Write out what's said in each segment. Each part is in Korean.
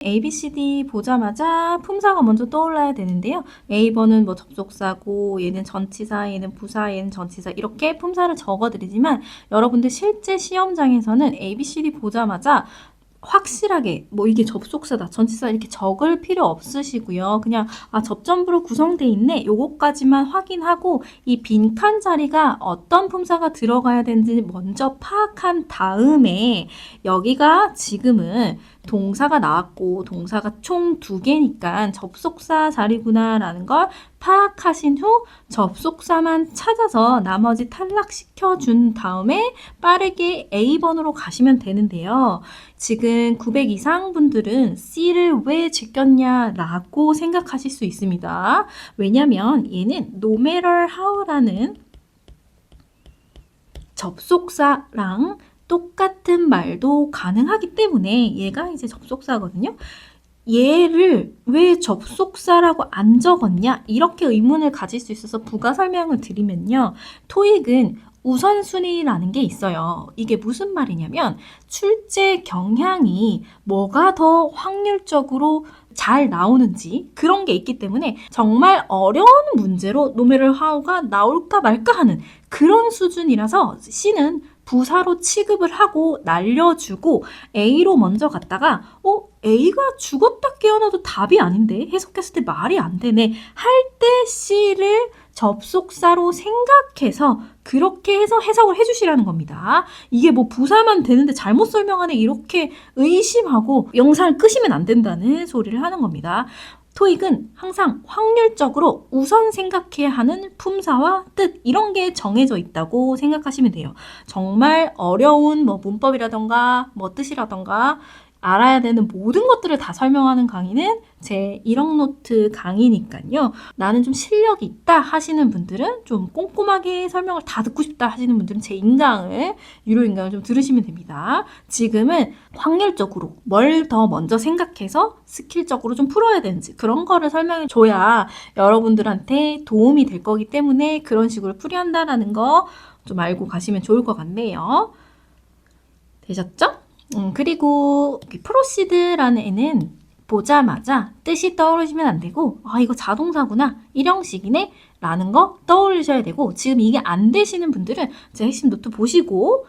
A, B, C, D 보자마자 품사가 먼저 떠올라야 되는데요. A번은 뭐 접속사고, 얘는 전치사, 얘는 부사, 얘는 전치사 이렇게 품사를 적어드리지만 여러분들 실제 시험장에서는 A, B, C, D 보자마자 확실하게 뭐 이게 접속사다, 전치사 이렇게 적을 필요 없으시고요. 그냥 접점부로 구성돼 있네 요거까지만 확인하고 이 빈칸 자리가 어떤 품사가 들어가야 되는지 먼저 파악한 다음에 여기가 지금은 동사가 나왔고 동사가 총 2개니까 접속사 자리구나 라는 걸 파악하신 후 접속사만 찾아서 나머지 탈락시켜 준 다음에 빠르게 A번으로 가시면 되는데요. 지금 900 이상 분들은 C를 왜 제꼈냐 라고 생각하실 수 있습니다. 왜냐면 얘는 no matter how라는 접속사랑 똑같은 말도 가능하기 때문에 얘가 이제 접속사거든요. 얘를 왜 접속사라고 안 적었냐? 이렇게 의문을 가질 수 있어서 부가 설명을 드리면요. 토익은 우선순위라는 게 있어요. 이게 무슨 말이냐면 출제 경향이 뭐가 더 확률적으로 잘 나오는지 그런 게 있기 때문에 정말 어려운 문제로 no matter how가 나올까 말까 하는 그런 수준이라서 C는 부사로 취급을 하고 날려주고 A로 먼저 갔다가 A가 죽었다 깨어나도 답이 아닌데 해석했을 때 말이 안 되네 할 때 C를 접속사로 생각해서 그렇게 해서 해석을 해주시라는 겁니다. 이게 뭐 부사만 되는데 잘못 설명하네 이렇게 의심하고 영상을 끄시면 안 된다는 소리를 하는 겁니다. 토익은 항상 확률적으로 우선 생각해야 하는 품사와 뜻 이런 게 정해져 있다고 생각하시면 돼요. 정말 어려운 뭐 문법이라던가 뭐 뜻이라던가 알아야 되는 모든 것들을 다 설명하는 강의는 제 1억 노트 강의니까요. 나는 좀 실력이 있다 하시는 분들은 좀 꼼꼼하게 설명을 다 듣고 싶다 하시는 분들은 제 인강을 유료 인강을 좀 들으시면 됩니다. 지금은 확률적으로 뭘 더 먼저 생각해서 스킬적으로 좀 풀어야 되는지 그런 거를 설명해 줘야 여러분들한테 도움이 될 거기 때문에 그런 식으로 풀이한다라는 거 좀 알고 가시면 좋을 것 같네요. 되셨죠? 그리고 프로시드라는 애는 보자마자 뜻이 떠오르시면 안 되고 이거 자동사구나 일형식이네 라는 거 떠올리셔야 되고 지금 이게 안 되시는 분들은 제 핵심 노트 보시고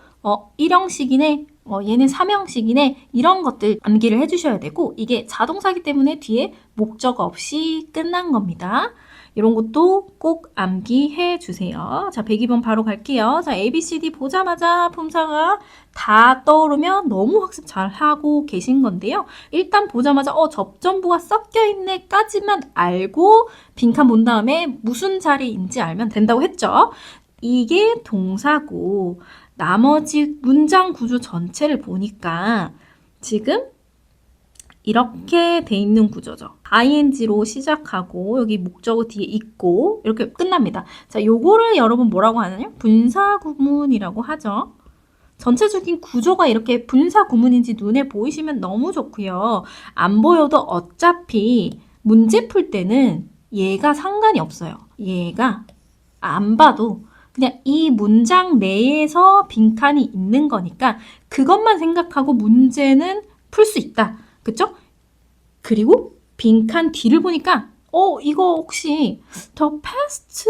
일형식이네 얘는 삼형식이네 이런 것들 암기를 해주셔야 되고 이게 자동사기 때문에 뒤에 목적 없이 끝난 겁니다. 이런 것도 꼭 암기해 주세요. 자, 102번 바로 갈게요. 자, A, B, C, D 보자마자 품사가 다 떠오르면 너무 학습 잘 하고 계신 건데요. 일단 보자마자 접점부가 섞여 있네 까지만 알고 빈칸 본 다음에 무슨 자리인지 알면 된다고 했죠. 이게 동사고 나머지 문장 구조 전체를 보니까 지금 이렇게 돼 있는 구조죠. ing로 시작하고 여기 목적어 뒤에 있고 이렇게 끝납니다. 자, 요거를 여러분 뭐라고 하느냐? 분사구문이라고 하죠. 전체적인 구조가 이렇게 분사구문인지 눈에 보이시면 너무 좋고요. 안 보여도 어차피 문제 풀 때는 얘가 상관이 없어요. 얘가 안 봐도 그냥 이 문장 내에서 빈칸이 있는 거니까 그것만 생각하고 문제는 풀 수 있다. 그쵸? 그리고 빈칸 뒤를 보니까 이거 혹시 the past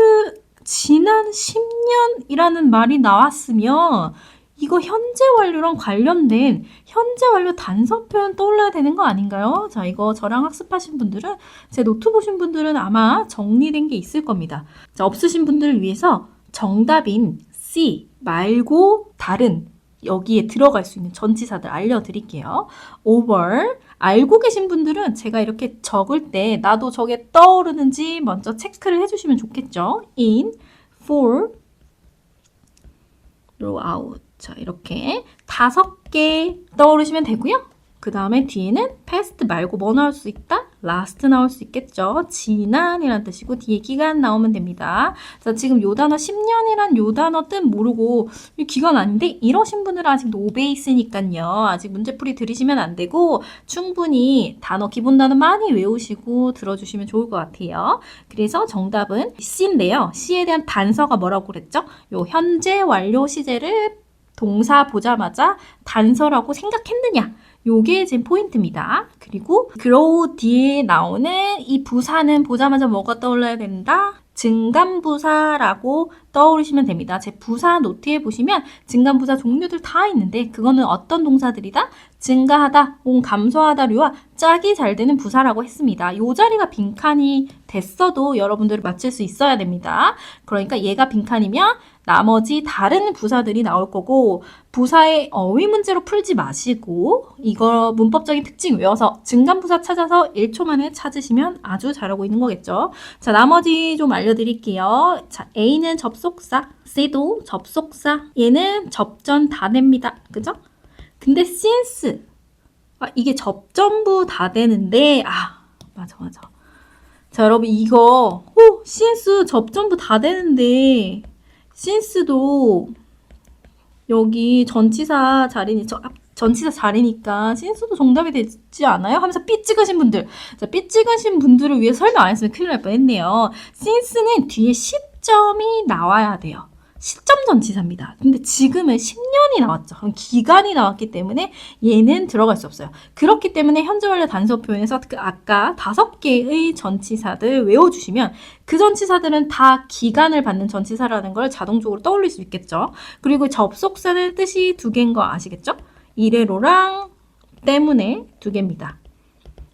지난 10년이라는 말이 나왔으면 이거 현재 완료랑 관련된 현재 완료 단서 표현 떠올라야 되는 거 아닌가요? 자, 이거 저랑 학습하신 분들은 제 노트 보신 분들은 아마 정리된 게 있을 겁니다. 자, 없으신 분들을 위해서 정답인 C 말고 다른 여기에 들어갈 수 있는 전치사들 알려드릴게요. over 알고 계신 분들은 제가 이렇게 적을 때 나도 저게 떠오르는지 먼저 체크를 해주시면 좋겠죠. in, for, throughout 자, 이렇게 5개 떠오르시면 되고요. 그 다음에 뒤에는 past 말고 뭐 나올 수 있다? last 나올 수 있겠죠. 지난이라는 뜻이고 뒤에 기간 나오면 됩니다. 자, 지금 요 단어 10년이란 요 단어 뜻 모르고 이 기간 아닌데 이러신 분들은 아직 노베이스니까요. 아직 문제풀이 들으시면 안 되고 충분히 단어 기본 단어 많이 외우시고 들어주시면 좋을 것 같아요. 그래서 정답은 C인데요. C에 대한 단서가 뭐라고 그랬죠? 요 현재 완료 시제를 동사 보자마자 단서라고 생각했느냐? 요게 지금 포인트입니다. 그리고 grow 뒤에 나오는 이 부사는 보자마자 뭐가 떠올라야 된다? 증간부사라고 떠오르시면 됩니다. 제 부사 노트에 보시면 증간부사 종류들 다 있는데 그거는 어떤 동사들이다? 증가하다, 혹은 감소하다류와 짝이 잘 되는 부사라고 했습니다. 요 자리가 빈칸이 됐어도 여러분들이 맞출 수 있어야 됩니다. 그러니까 얘가 빈칸이면 나머지 다른 부사들이 나올 거고 부사의 어휘 문제로 풀지 마시고 이거 문법적인 특징 외워서 증간부사 찾아서 1초 만에 찾으시면 아주 잘하고 있는 거겠죠. 자, 나머지 좀 알려드릴게요. 자, A는 접속사, C도 접속사, 얘는 접전 다됩니다. 그죠? 근데 since 이게 접전부 다 되는데 맞아. 자, 여러분 이거 since 접전부 다 되는데 since도 여기 전치사 자리니까 since도 정답이 되지 않아요? 하면서 삐 찍으신 분들. 자, 삐 찍으신 분들을 위해 설명 안 했으면 큰일 날 뻔했네요. since는 뒤에 시점이 나와야 돼요. 시점 전치사입니다. 근데 지금은 10년이 나왔죠. 기간이 나왔기 때문에 얘는 들어갈 수 없어요. 그렇기 때문에 현재 완료 단서 표현에서 아까 5개의 전치사들 외워주시면 그 전치사들은 다 기간을 받는 전치사라는 걸 자동적으로 떠올릴 수 있겠죠. 그리고 접속사는 뜻이 2개인 거 아시겠죠? 이래로랑 때문에 2개입니다.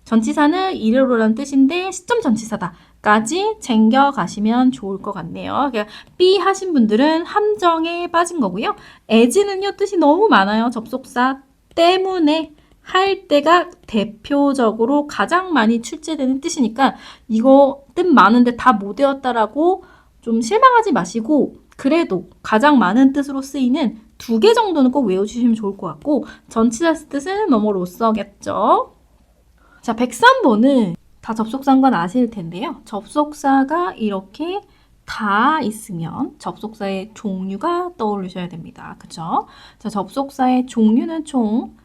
전치사는 이래로라는 뜻인데 시점 전치사다. 까지 챙겨가시면 좋을 것 같네요. 그러니까 B 하신 분들은 함정에 빠진 거고요. as는요, 뜻이 너무 많아요. 접속사 때문에 할 때가 대표적으로 가장 많이 출제되는 뜻이니까 이거 뜻 많은데 다 못 외웠다라고 좀 실망하지 마시고 그래도 가장 많은 뜻으로 쓰이는 2개 정도는 꼭 외워주시면 좋을 것 같고 전치사 뜻은 뭐뭐로 써겠죠. 자, 103번은 다 접속사인 건 아실 텐데요. 접속사가 이렇게 다 있으면 접속사의 종류가 떠오르셔야 됩니다. 그죠? 자, 접속사의 종류는 총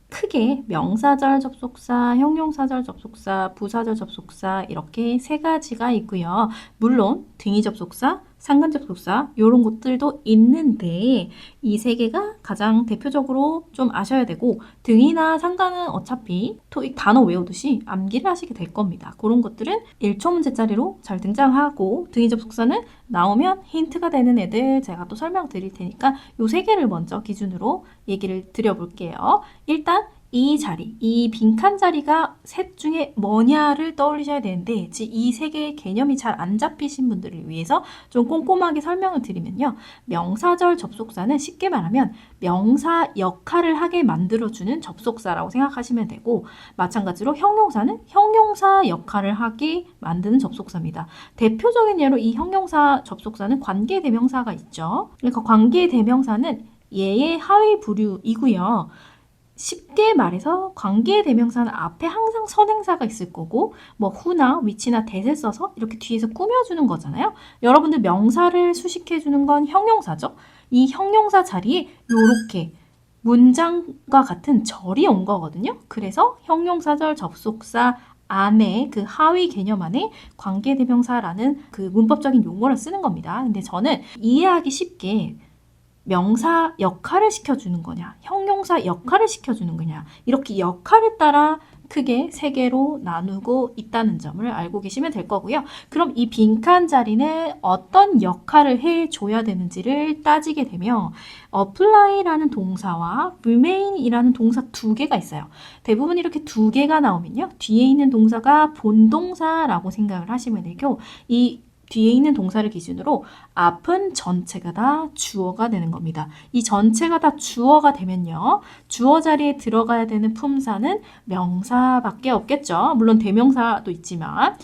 크게 명사절 접속사, 형용사절 접속사, 부사절 접속사 이렇게 3가지가 있고요. 물론 등위 접속사, 상관 접속사 이런 것들도 있는데 이 3개가 가장 대표적으로 좀 아셔야 되고 등위나 상관은 어차피 토익 단어 외우듯이 암기를 하시게 될 겁니다. 그런 것들은 1초 문제짜리로 잘 등장하고 등위 접속사는 나오면 힌트가 되는 애들 제가 또 설명드릴 테니까 이 3개를 먼저 기준으로 얘기를 드려볼게요. 일단 이 자리, 이 빈칸 자리가 셋 중에 뭐냐를 떠올리셔야 되는데 이 3개의 개념이 잘 안 잡히신 분들을 위해서 좀 꼼꼼하게 설명을 드리면요. 명사절 접속사는 쉽게 말하면 명사 역할을 하게 만들어주는 접속사라고 생각하시면 되고 마찬가지로 형용사는 형용사 역할을 하게 만드는 접속사입니다. 대표적인 예로 이 형용사 접속사는 관계대명사가 있죠. 그러니까 관계대명사는 얘의 하위 부류이고요. 쉽게 말해서 관계대명사는 앞에 항상 선행사가 있을 거고 뭐 who나 which나 that을 써서 이렇게 뒤에서 꾸며주는 거잖아요. 여러분들 명사를 수식해주는 건 형용사죠. 이 형용사 자리에 이렇게 문장과 같은 절이 온 거거든요. 그래서 형용사절 접속사 안에 그 하위 개념 안에 관계대명사라는 그 문법적인 용어를 쓰는 겁니다. 근데 저는 이해하기 쉽게 명사 역할을 시켜주는 거냐, 형용사 역할을 시켜주는 거냐 이렇게 역할에 따라 크게 3개로 나누고 있다는 점을 알고 계시면 될 거고요. 그럼 이 빈칸 자리는 어떤 역할을 해줘야 되는지를 따지게 되면 apply라는 동사와 remain이라는 동사 2개가 있어요. 대부분 이렇게 2개가 나오면요. 뒤에 있는 동사가 본동사라고 생각을 하시면 되고 이 뒤에 있는 동사를 기준으로 앞은 전체가 다 주어가 되는 겁니다. 이 전체가 다 주어가 되면요. 주어 자리에 들어가야 되는 품사는 명사밖에 없겠죠. 물론 대명사도 있지만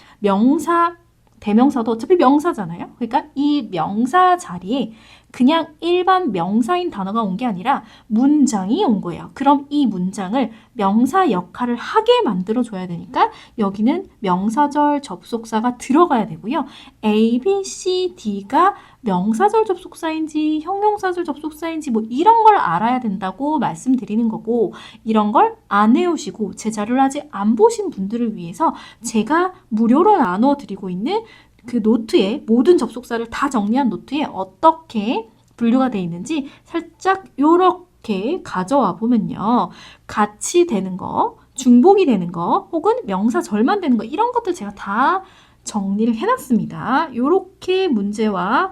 대명사도 어차피 명사잖아요. 그러니까 이 명사 자리에 그냥 일반 명사인 단어가 온 게 아니라 문장이 온 거예요. 그럼 이 문장을 명사 역할을 하게 만들어줘야 되니까 여기는 명사절 접속사가 들어가야 되고요. A, B, C, D가 명사절 접속사인지 형용사절 접속사인지 뭐 이런 걸 알아야 된다고 말씀드리는 거고 이런 걸 안 외우시고 제 자료를 아직 안 보신 분들을 위해서 제가 무료로 나눠드리고 있는 그 노트에 모든 접속사를 다 정리한 노트에 어떻게 분류가 되어 있는지 살짝 요렇게 이렇게 가져와 보면요. 같이 되는 거, 중복이 되는 거, 혹은 명사 절만 되는 거 이런 것들 제가 다 정리를 해놨습니다. 이렇게 문제와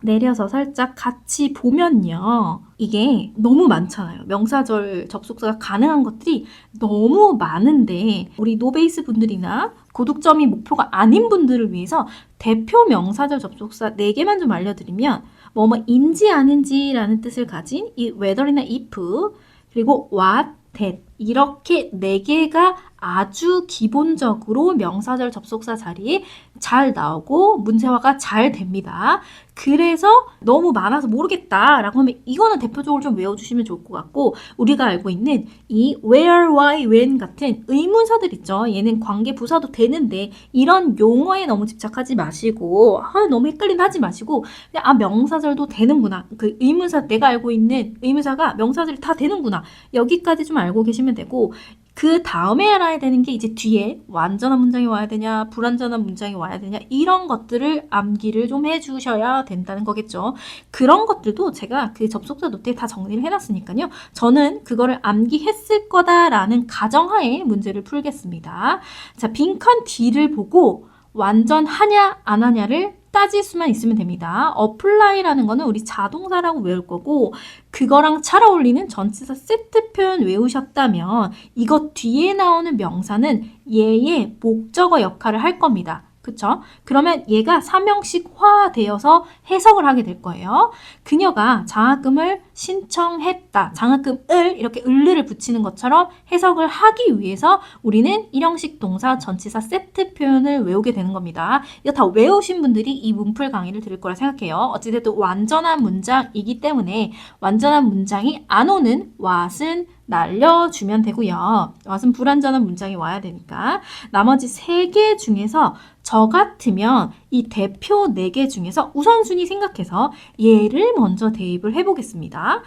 내려서 살짝 같이 보면요. 이게 너무 많잖아요. 명사절 접속사가 가능한 것들이 너무 많은데 우리 노베이스 분들이나 고득점이 목표가 아닌 분들을 위해서 대표 명사절 접속사 4개만 좀 알려드리면 뭐뭐인지 아닌지라는 뜻을 가진 이 whether이나 if 그리고 what, that 이렇게 4개가 아주 기본적으로 명사절 접속사 자리에 잘 나오고 문제화가 잘 됩니다. 그래서 너무 많아서 모르겠다라고 하면 이거는 대표적으로 좀 외워주시면 좋을 것 같고 우리가 알고 있는 이 where, why, when 같은 의문사들 있죠. 얘는 관계 부사도 되는데 이런 용어에 너무 집착하지 마시고 너무 헷갈린다 하지 마시고 그냥 명사절도 되는구나. 그 의문사 내가 알고 있는 의문사가 명사절이 다 되는구나. 여기까지 좀 알고 계시면 되고 그 다음에 알아야 되는 게 이제 뒤에 완전한 문장이 와야 되냐 불완전한 문장이 와야 되냐 이런 것들을 암기를 좀 해주셔야 된다는 거겠죠. 그런 것들도 제가 그 접속사 노트에 다 정리를 해놨으니까요. 저는 그거를 암기했을 거다라는 가정하에 문제를 풀겠습니다. 자, 빈칸 뒤를 보고 완전하냐 안 하냐를 따질 수만 있으면 됩니다. apply라는 거는 우리 자동사라고 외울 거고 그거랑 잘 어울리는 전치사 세트 표현 외우셨다면 이것 뒤에 나오는 명사는 얘의 목적어 역할을 할 겁니다. 그쵸? 그러면 얘가 삼형식화되어서 해석을 하게 될 거예요. 그녀가 장학금을 신청했다. 장학금을 이렇게 을을 붙이는 것처럼 해석을 하기 위해서 우리는 일형식 동사 전치사 세트 표현을 외우게 되는 겁니다. 이거 다 외우신 분들이 이 문풀 강의를 들을 거라 생각해요. 어찌됐든 완전한 문장이기 때문에 완전한 문장이 안 오는 what은 날려주면 되고요. what은 불완전한 문장이 와야 되니까 나머지 3개 중에서 저 같으면 이 대표 4개 중에서 우선순위 생각해서 얘를 먼저 대입을 해보겠습니다.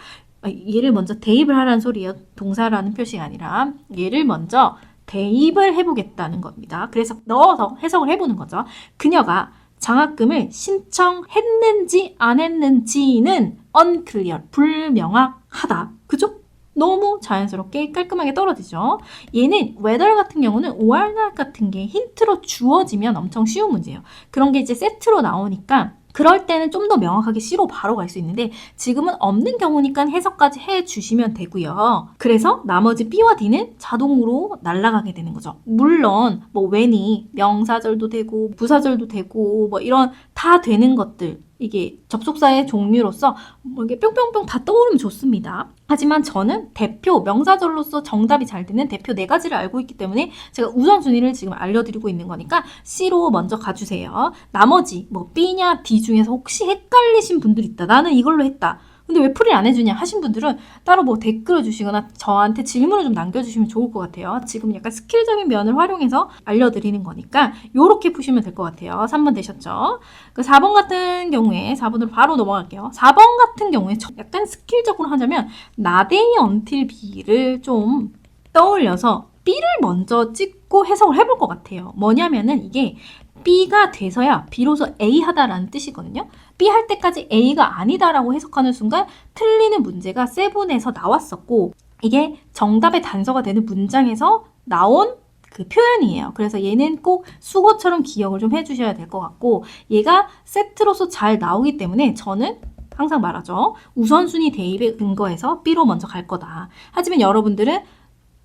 얘를 먼저 대입을 하라는 소리예요. 동사라는 표시가 아니라 얘를 먼저 대입을 해보겠다는 겁니다. 그래서 넣어서 해석을 해보는 거죠. 그녀가 장학금을 신청했는지 안 했는지는 unclear, 불명확하다. 그죠? 너무 자연스럽게 깔끔하게 떨어지죠. 얘는 whether 같은 경우는 or not 같은 게 힌트로 주어지면 엄청 쉬운 문제예요. 그런 게 이제 세트로 나오니까 그럴 때는 좀 더 명확하게 C로 바로 갈 수 있는데 지금은 없는 경우니까 해석까지 해주시면 되고요. 그래서 나머지 B와 D는 자동으로 날아가게 되는 거죠. 물론 뭐 when이 명사절도 되고 부사절도 되고 뭐 이런 다 되는 것들 이게 접속사의 종류로서 뭐 이게 뿅뿅뿅 다 떠오르면 좋습니다. 하지만 저는 대표, 명사절로서 정답이 잘 되는 대표 4가지를 알고 있기 때문에 제가 우선순위를 지금 알려드리고 있는 거니까 C로 먼저 가주세요. 나머지 뭐 B냐 D 중에서 혹시 헷갈리신 분들 있다. 나는 이걸로 했다. 근데 왜 풀이를 안 해주냐 하신 분들은 따로 뭐 댓글을 주시거나 저한테 질문을 좀 남겨주시면 좋을 것 같아요. 지금 약간 스킬적인 면을 활용해서 알려드리는 거니까 이렇게 푸시면 될 것 같아요. 3번 되셨죠? 그 4번 같은 경우에 4번으로 바로 넘어갈게요. 4번 같은 경우에 약간 스킬적으로 하자면 나데이 until B를 좀 떠올려서 B를 먼저 찍고 해석을 해볼 것 같아요. 뭐냐면은 이게 B가 돼서야 비로소 A 하다라는 뜻이거든요. B 할 때까지 A가 아니다라고 해석하는 순간 틀리는 문제가 세븐에서 나왔었고 이게 정답의 단서가 되는 문장에서 나온 그 표현이에요. 그래서 얘는 꼭 수고처럼 기억을 좀 해주셔야 될 것 같고 얘가 세트로서 잘 나오기 때문에 저는 항상 말하죠. 우선순위 대입에 근거해서 B로 먼저 갈 거다. 하지만 여러분들은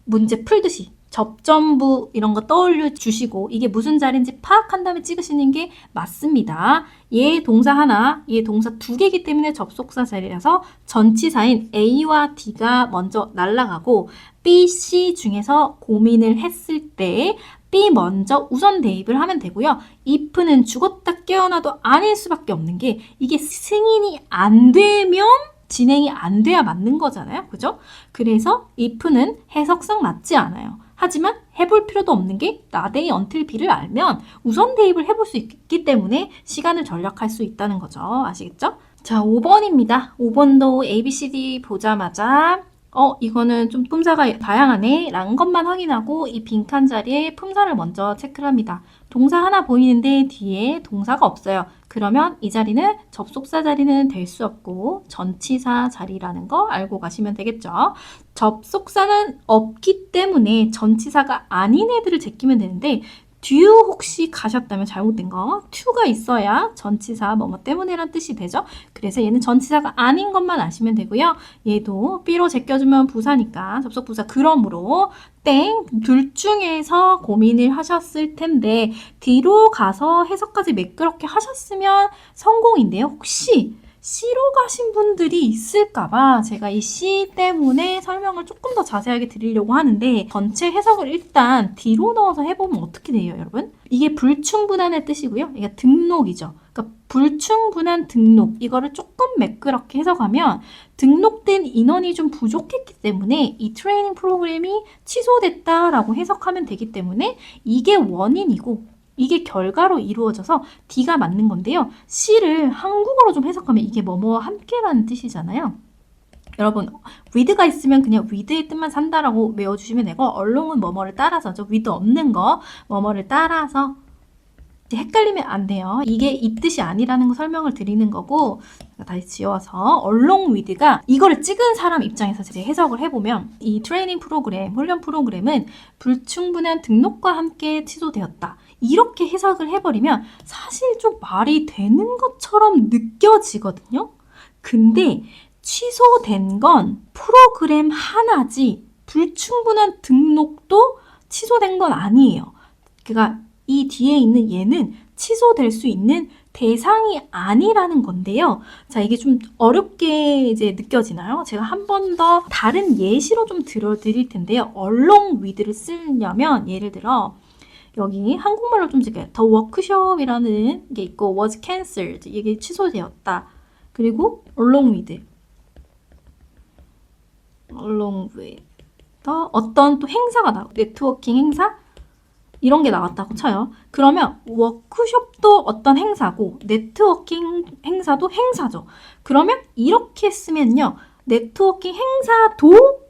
문제 풀듯이 접점부 이런 거 떠올려 주시고 이게 무슨 자리인지 파악한 다음에 찍으시는 게 맞습니다. 얘 동사 하나, 얘 동사 2개이기 때문에 접속사 자리라서 전치사인 A와 D가 먼저 날아가고 B, C 중에서 고민을 했을 때 B 먼저 우선 대입을 하면 되고요. if는 죽었다 깨어나도 아닐 수밖에 없는 게 이게 승인이 안 되면 진행이 안 돼야 맞는 거잖아요. 그죠? 그래서 if는 해석상 맞지 않아요. 하지만 해볼 필요도 없는 게 나데이 until B를 알면 우선 대입을 해볼 수 있기 때문에 시간을 절약할 수 있다는 거죠. 아시겠죠? 자, 5번입니다. 5번도 A, B, C, D 보자마자 이거는 좀 품사가 다양하네 라는 것만 확인하고 이 빈칸 자리에 품사를 먼저 체크를 합니다. 동사 하나 보이는데 뒤에 동사가 없어요. 그러면 이 자리는 접속사 자리는 될 수 없고 전치사 자리라는 거 알고 가시면 되겠죠. 접속사는 없기 때문에 전치사가 아닌 애들을 제끼면 되는데 do 혹시 가셨다면 잘못된 거 to가 있어야 전치사 뭐뭐 때문에란 뜻이 되죠. 그래서 얘는 전치사가 아닌 것만 아시면 되고요. 얘도 B로 제껴주면 부사니까 접속 부사 그러므로 땡 둘 중에서 고민을 하셨을 텐데 D로 가서 해석까지 매끄럽게 하셨으면 성공인데요. 혹시 C로 가신 분들이 있을까봐 제가 이 C 때문에 설명을 조금 더 자세하게 드리려고 하는데 전체 해석을 일단 D로 넣어서 해보면 어떻게 돼요, 여러분? 이게 불충분한의 뜻이고요. 이게 등록이죠. 그러니까 불충분한 등록, 이거를 조금 매끄럽게 해석하면 등록된 인원이 좀 부족했기 때문에 이 트레이닝 프로그램이 취소됐다라고 해석하면 되기 때문에 이게 원인이고 이게 결과로 이루어져서 D가 맞는 건데요. C를 한국어로 좀 해석하면 이게 뭐뭐와 함께라는 뜻이잖아요. 여러분, with가 있으면 그냥 with의 뜻만 산다라고 외워주시면 되고 along은 뭐뭐를 따라서죠. with 없는 거 뭐뭐를 따라서 헷갈리면 안 돼요. 이게 이 뜻이 아니라는 거 설명을 드리는 거고 다시 지워서 along with가 이거를 찍은 사람 입장에서 이제 해석을 해보면 이 트레이닝 프로그램, 훈련 프로그램은 불충분한 등록과 함께 취소되었다. 이렇게 해석을 해버리면 사실 좀 말이 되는 것처럼 느껴지거든요. 근데 취소된 건 프로그램 하나지 불충분한 등록도 취소된 건 아니에요. 그러니까 이 뒤에 있는 얘는 취소될 수 있는 대상이 아니라는 건데요. 자, 이게 좀 어렵게 이제 느껴지나요? 제가 한 번 더 다른 예시로 좀 들어드릴 텐데요. along with를 쓰려면 예를 들어 여기 한국말로 좀 찍게요. The workshop이라는 게 있고 was cancelled. 이게 취소되었다. 그리고 along with 어떤 또 행사가 나오고 네트워킹 행사? 이런 게 나왔다고 쳐요. 그러면 워크숍도 어떤 행사고 네트워킹 행사도 행사죠. 그러면 이렇게 쓰면요. 네트워킹 행사도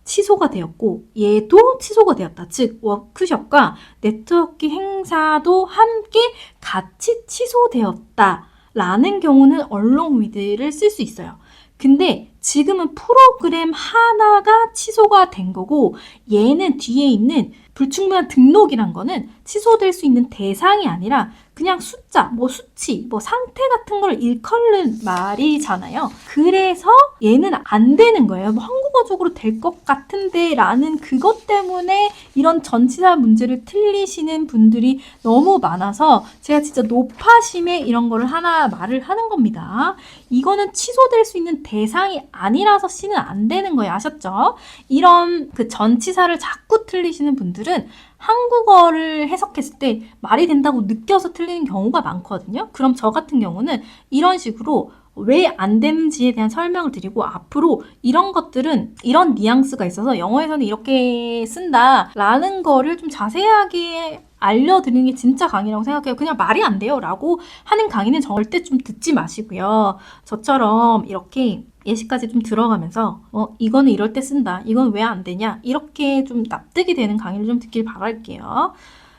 취소가 되었고 얘도 취소가 되었다. 즉 워크숍과 네트워킹 행사도 함께 같이 취소되었다. 라는 경우는 along with를 쓸 수 있어요. 근데 지금은 프로그램 하나가 취소가 된 거고 얘는 뒤에 있는 불충분한 등록이란 거는 취소될 수 있는 대상이 아니라 그냥 숫자, 뭐 수치, 뭐 상태 같은 걸 일컫는 말이잖아요. 그래서 얘는 안 되는 거예요. 뭐 한국어적으로 될 것 같은데 라는 그것 때문에 이런 전치사 문제를 틀리시는 분들이 너무 많아서 제가 진짜 높아심에 이런 거를 하나 말을 하는 겁니다. 이거는 취소될 수 있는 대상이 아니라서 C는 안 되는 거예요. 아셨죠? 이런 그 전치사를 자꾸 틀리시는 분들은 한국어를 해석했을 때 말이 된다고 느껴서 틀리는 경우가 많거든요. 그럼 저 같은 경우는 이런 식으로 왜 안 되는지에 대한 설명을 드리고 앞으로 이런 것들은 이런 뉘앙스가 있어서 영어에서는 이렇게 쓴다라는 거를 좀 자세하게 알려드리는 게 진짜 강의라고 생각해요. 그냥 말이 안 돼요 라고 하는 강의는 절대 좀 듣지 마시고요. 저처럼 이렇게 예시까지 좀 들어가면서 이거는 이럴 때 쓴다. 이건 왜 안 되냐. 이렇게 좀 납득이 되는 강의를 좀 듣길 바랄게요.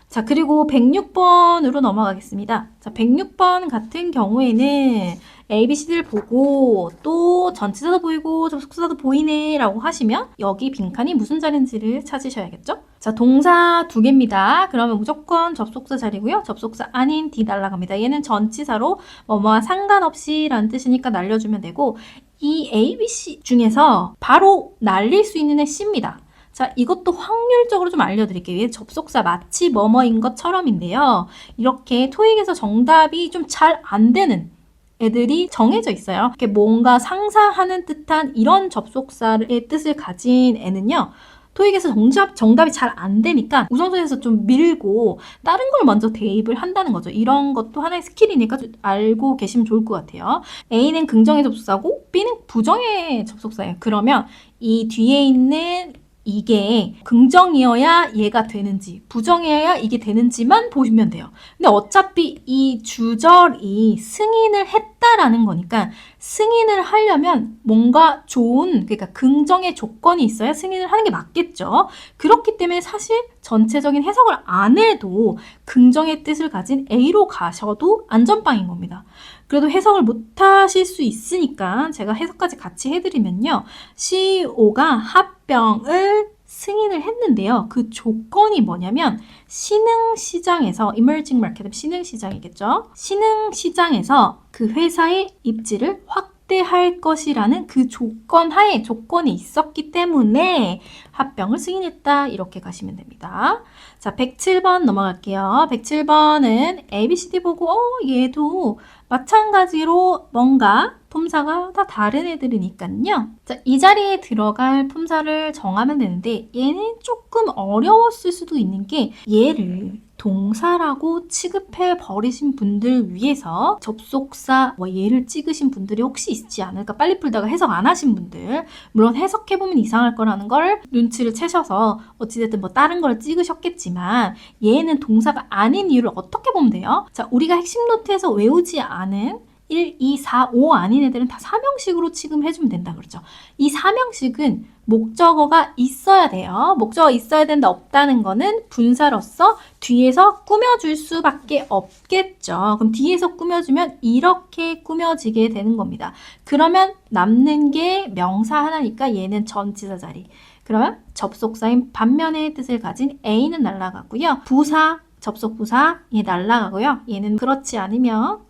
자, 그리고 106번으로 넘어가겠습니다. 자, 106번 같은 경우에는 ABCD를 보고 또 전치사도 보이고 접속사도 보이네 라고 하시면 여기 빈칸이 무슨 자리인지를 찾으셔야겠죠? 자, 동사 두 개입니다. 그러면 무조건 접속사 자리고요. 접속사 아닌 D 날라갑니다. 얘는 전치사로 뭐뭐와 상관없이 라는 뜻이니까 날려주면 되고 이 ABC 중에서 바로 날릴 수 있는 애 C입니다. 자, 이것도 확률적으로 좀 알려드릴게요. 얘 접속사 마치 뭐뭐인 것처럼인데요. 이렇게 토익에서 정답이 좀 잘 안 되는 애들이 정해져 있어요. 이렇게 뭔가 상사하는 듯한 이런 접속사의 뜻을 가진 애는요. 토익에서 정답이 잘 안 되니까 우선순위에서 좀 밀고 다른 걸 먼저 대입을 한다는 거죠. 이런 것도 하나의 스킬이니까 좀 알고 계시면 좋을 것 같아요. A는 긍정의 접속사고 B는 부정의 접속사예요. 그러면 이 뒤에 있는 이게 긍정이어야 얘가 되는지 부정이어야 이게 되는지만 보시면 돼요. 근데 어차피 이 주절이 승인을 했다라는 거니까 승인을 하려면 뭔가 좋은, 그러니까 긍정의 조건이 있어야 승인을 하는 게 맞겠죠. 그렇기 때문에 사실 전체적인 해석을 안 해도 긍정의 뜻을 가진 A로 가셔도 안전빵인 겁니다. 그래도 해석을 못 하실 수 있으니까 제가 해석까지 같이 해드리면요. CEO가 합병을 승인을 했는데요. 그 조건이 뭐냐면 신흥시장에서 Emerging Market, 신흥시장이겠죠. 신흥시장에서 그 회사의 입지를 확대할 것이라는 그 조건 하에 조건이 있었기 때문에 합병을 승인했다. 이렇게 가시면 됩니다. 자, 107번 넘어갈게요. 107번은 ABCD 보고 얘도 마찬가지로 뭔가 품사가 다 다른 애들이니까요. 자, 이 자리에 들어갈 품사를 정하면 되는데 얘는 조금 어려웠을 수도 있는 게 얘를 동사라고 취급해 버리신 분들 위해서 접속사 얘를 찍으신 분들이 혹시 있지 않을까, 빨리 풀다가 해석 안 하신 분들, 물론 해석해보면 이상할 거라는 걸 눈치를 채셔서 어찌됐든 뭐 다른 걸 찍으셨겠지만 얘는 동사가 아닌 이유를 어떻게 보면 돼요? 자, 우리가 핵심 노트에서 외우지 않은 1, 2, 4, 5 아닌 애들은 다 사명식으로 취급해주면 된다 그러죠. 이 사명식은 목적어가 있어야 돼요. 목적어가 있어야 된다, 없다는 거는 분사로서 뒤에서 꾸며줄 수밖에 없겠죠. 그럼 뒤에서 꾸며주면 이렇게 꾸며지게 되는 겁니다. 그러면 남는 게 명사 하나니까 얘는 전치사 자리. 그러면 접속사인 반면의 뜻을 가진 A는 날아가고요. 부사, 접속 부사 얘 날아가고요. 얘는 그렇지 않으면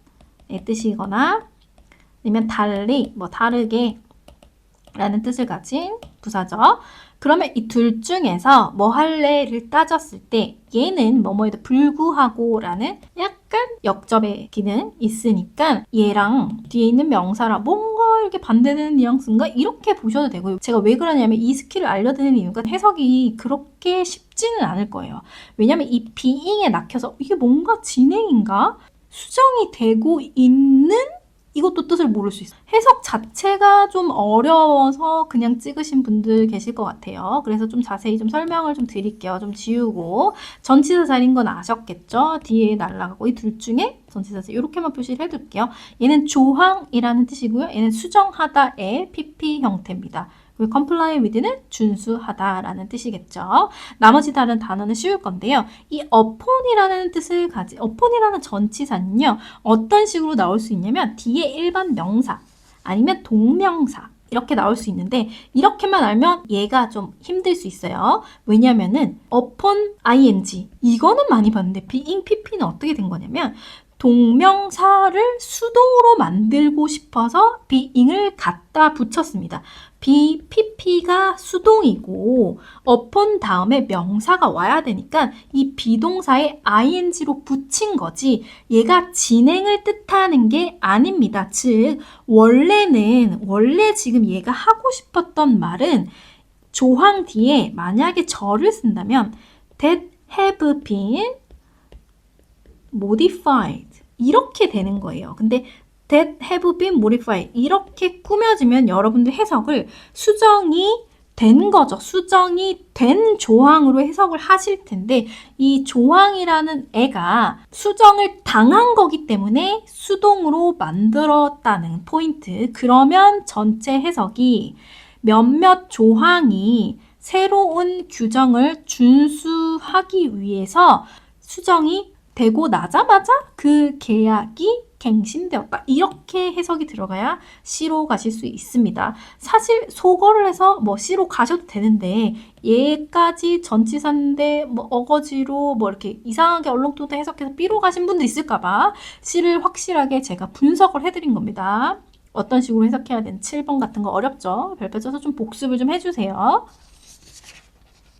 의 뜻이거나 아니면 달리, 다르게 라는 뜻을 가진 부사죠. 그러면 이 둘 중에서 뭐 할래를 따졌을 때 얘는 뭐뭐에도 불구하고 라는 약간 역접의 기능 있으니까 얘랑 뒤에 있는 명사랑 뭔가 이렇게 반대되는 뉘앙스인가 이렇게 보셔도 되고요. 제가 왜 그러냐면 이 스킬을 알려드리는 이유가 해석이 그렇게 쉽지는 않을 거예요. 왜냐면 이 being에 낙혀서 이게 뭔가 진행인가? 수정이 되고 있는 이것도 뜻을 모를 수 있어요. 해석 자체가 좀 어려워서 그냥 찍으신 분들 계실 것 같아요. 그래서 좀 자세히 좀 설명을 좀 드릴게요. 좀 지우고 전치사 자리인 건 아셨겠죠? 뒤에 날아가고 이 둘 중에 전치사 자리 이렇게만 표시를 해둘게요. 얘는 조항이라는 뜻이고요. 얘는 수정하다의 PP 형태입니다. 그리고 comply with는 준수하다라는 뜻이겠죠. 나머지 다른 단어는 쉬울 건데요. 이 upon이라는 뜻을 가진 upon이라는 전치사는요. 어떤 식으로 나올 수 있냐면 뒤에 일반 명사 아니면 동명사 이렇게 나올 수 있는데 이렇게만 알면 얘가 좀 힘들 수 있어요. 왜냐면은 upon ing 이거는 많이 봤는데 being pp는 어떻게 된 거냐면 동명사를 수동으로 만들고 싶어서 being을 갖다 붙였습니다. be, pp가 수동이고 upon 다음에 명사가 와야 되니까 이 비동사에 ing로 붙인 거지 얘가 진행을 뜻하는 게 아닙니다. 즉 원래 지금 얘가 하고 싶었던 말은 조항 뒤에 만약에 절을 쓴다면 that have been modified 이렇게 되는 거예요. 근데 that have been modified 이렇게 꾸며지면 여러분들 해석을 수정이 된 거죠. 수정이 된 조항으로 해석을 하실 텐데 이 조항이라는 애가 수정을 당한 거기 때문에 수동으로 만들었다는 포인트. 그러면 전체 해석이 몇몇 조항이 새로운 규정을 준수하기 위해서 수정이 되고 나자마자 그 계약이 갱신되었다. 이렇게 해석이 들어가야 C로 가실 수 있습니다. 사실 소거를 해서 C로 가셔도 되는데 얘까지 전치사인데 어거지로 이렇게 이상하게 얼렁뚱땅 해석해서 B로 가신 분도 있을까봐 C를 확실하게 제가 분석을 해드린 겁니다. 어떤 식으로 해석해야 되는 7번 같은 거 어렵죠? 별표 써서 좀 복습을 좀 해주세요.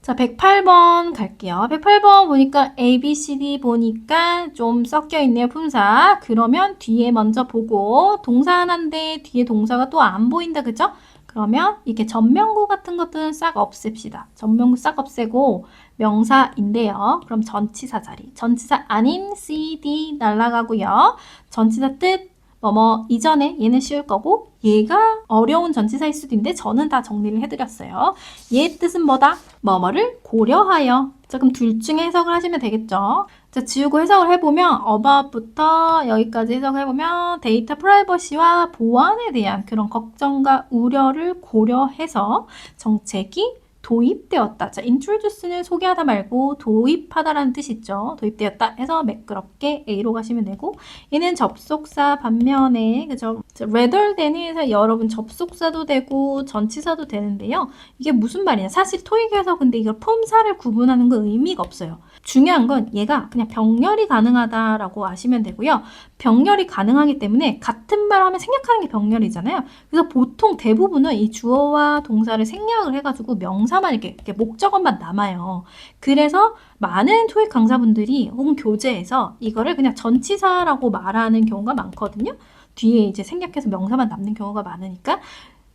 자, 108번 갈게요. 108번 보니까 A, B, C, D 보니까 좀 섞여 있네요, 품사. 그러면 뒤에 먼저 보고 동사 하나인데 뒤에 동사가 또 안 보인다, 그죠? 그러면 이렇게 전명구 같은 것들은 싹 없앱시다. 전명구 싹 없애고 명사인데요. 그럼 전치사 자리. 전치사 아닌 C, D 날아가고요. 전치사 뜻 뭐뭐 이전에 얘는 쉬울 거고 얘가 어려운 전치사일 수도 있는데 저는 다 정리를 해드렸어요. 얘의 뜻은 뭐다? 뭐뭐를 고려하여. 자, 그럼 둘 중에 해석을 하시면 되겠죠. 자, 지우고 해석을 해보면 above부터 여기까지 해석을 해보면 데이터 프라이버시와 보안에 대한 그런 걱정과 우려를 고려해서 정책이 도입되었다. 자, introduce는 소개하다 말고 도입하다라는 뜻이 있죠. 도입되었다 해서 매끄럽게 A로 가시면 되고 얘는 접속사 반면에 그죠? rather than에서 여러분 접속사도 되고 전치사도 되는데요. 이게 무슨 말이냐? 사실 토익에서 근데 이걸 품사를 구분하는 건 의미가 없어요. 중요한 건 얘가 그냥 병렬이 가능하다라고 아시면 되고요. 병렬이 가능하기 때문에 같은 말 하면 생략하는 게 병렬이잖아요. 그래서 보통 대부분은 이 주어와 동사를 생략을 해가지고 명사만 이렇게 목적어만 남아요. 그래서 많은 토익 강사분들이 혹은 교재에서 이거를 그냥 전치사라고 말하는 경우가 많거든요. 뒤에 이제 생략해서 명사만 남는 경우가 많으니까